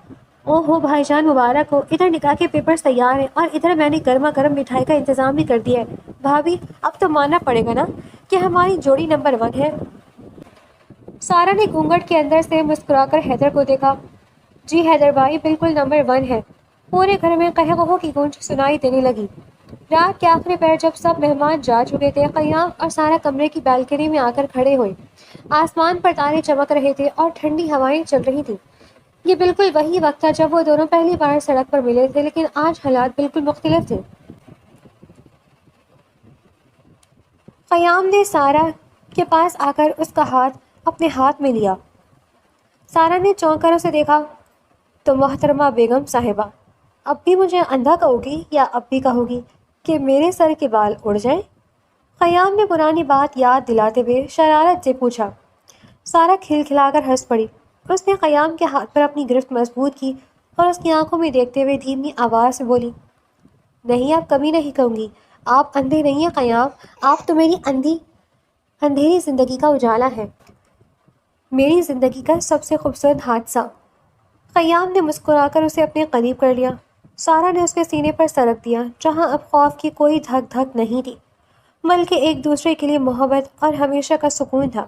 او ہو بھائی جان، مبارک ہو، ادھر نکاح کے پیپرز تیار ہیں اور ادھر میں نے گرما گرم مٹھائی کا انتظام بھی کر دیا ہے۔ بھابھی، اب تو ماننا پڑے گا نا کہ ہماری جوڑی نمبر 1 ہے۔ سارا نے گھونگھٹ کے اندر سے مسکرا کر حیدر کو دیکھا۔ جی حیدر بھائی، بالکل نمبر 1 ہے۔ پورے گھر میں قہقہوں کی گونج سنائی دینے لگی۔ رات کے آخری پہر جب سب مہمان جا چکے تھے، قیام اور سارا کمرے کی بالکنی میں آ کر کھڑے ہوئے۔ آسمان پر تارے چمک رہے تھے اور ٹھنڈی ہوائیں چل رہی تھیں۔ یہ بالکل وہی وقت تھا جب وہ دونوں پہلی بار سڑک پر ملے تھے، لیکن آج حالات بالکل مختلف تھے۔ قیام نے سارا کے پاس آ کر اس کا ہاتھ اپنے ہاتھ میں لیا۔ سارا نے چونک کر اسے دیکھا۔ تو محترمہ بیگم صاحبہ، اب بھی مجھے اندھا کہو گی یا اب بھی کہو گی کہ میرے سر کے بال اڑ جائیں؟ قیام نے پرانی بات یاد دلاتے ہوئے شرارت سے پوچھا۔ سارا کھلکھلا کر ہنس پڑی۔ اس نے قیام کے ہاتھ پر اپنی گرفت مضبوط کی اور اس کی آنکھوں میں دیکھتے ہوئے دھیمی آواز سے بولی، نہیں، اب کبھی نہیں کہوں گی۔ آپ اندھے نہیں ہیں قیام، آپ تو میری اندھیری زندگی کا اجالا ہے، میری زندگی کا سب سے خوبصورت حادثہ۔ قیام نے مسکرا کر اسے اپنے قریب کر لیا۔ سارا نے اس کے سینے پر سر رکھ دیا، جہاں اب خوف کی کوئی دھک دھک نہیں تھی، بلکہ ایک دوسرے کے لیے محبت اور ہمیشہ کا سکون تھا۔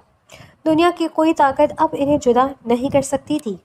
دنیا کی کوئی طاقت اب انہیں جدا نہیں کر سکتی تھی۔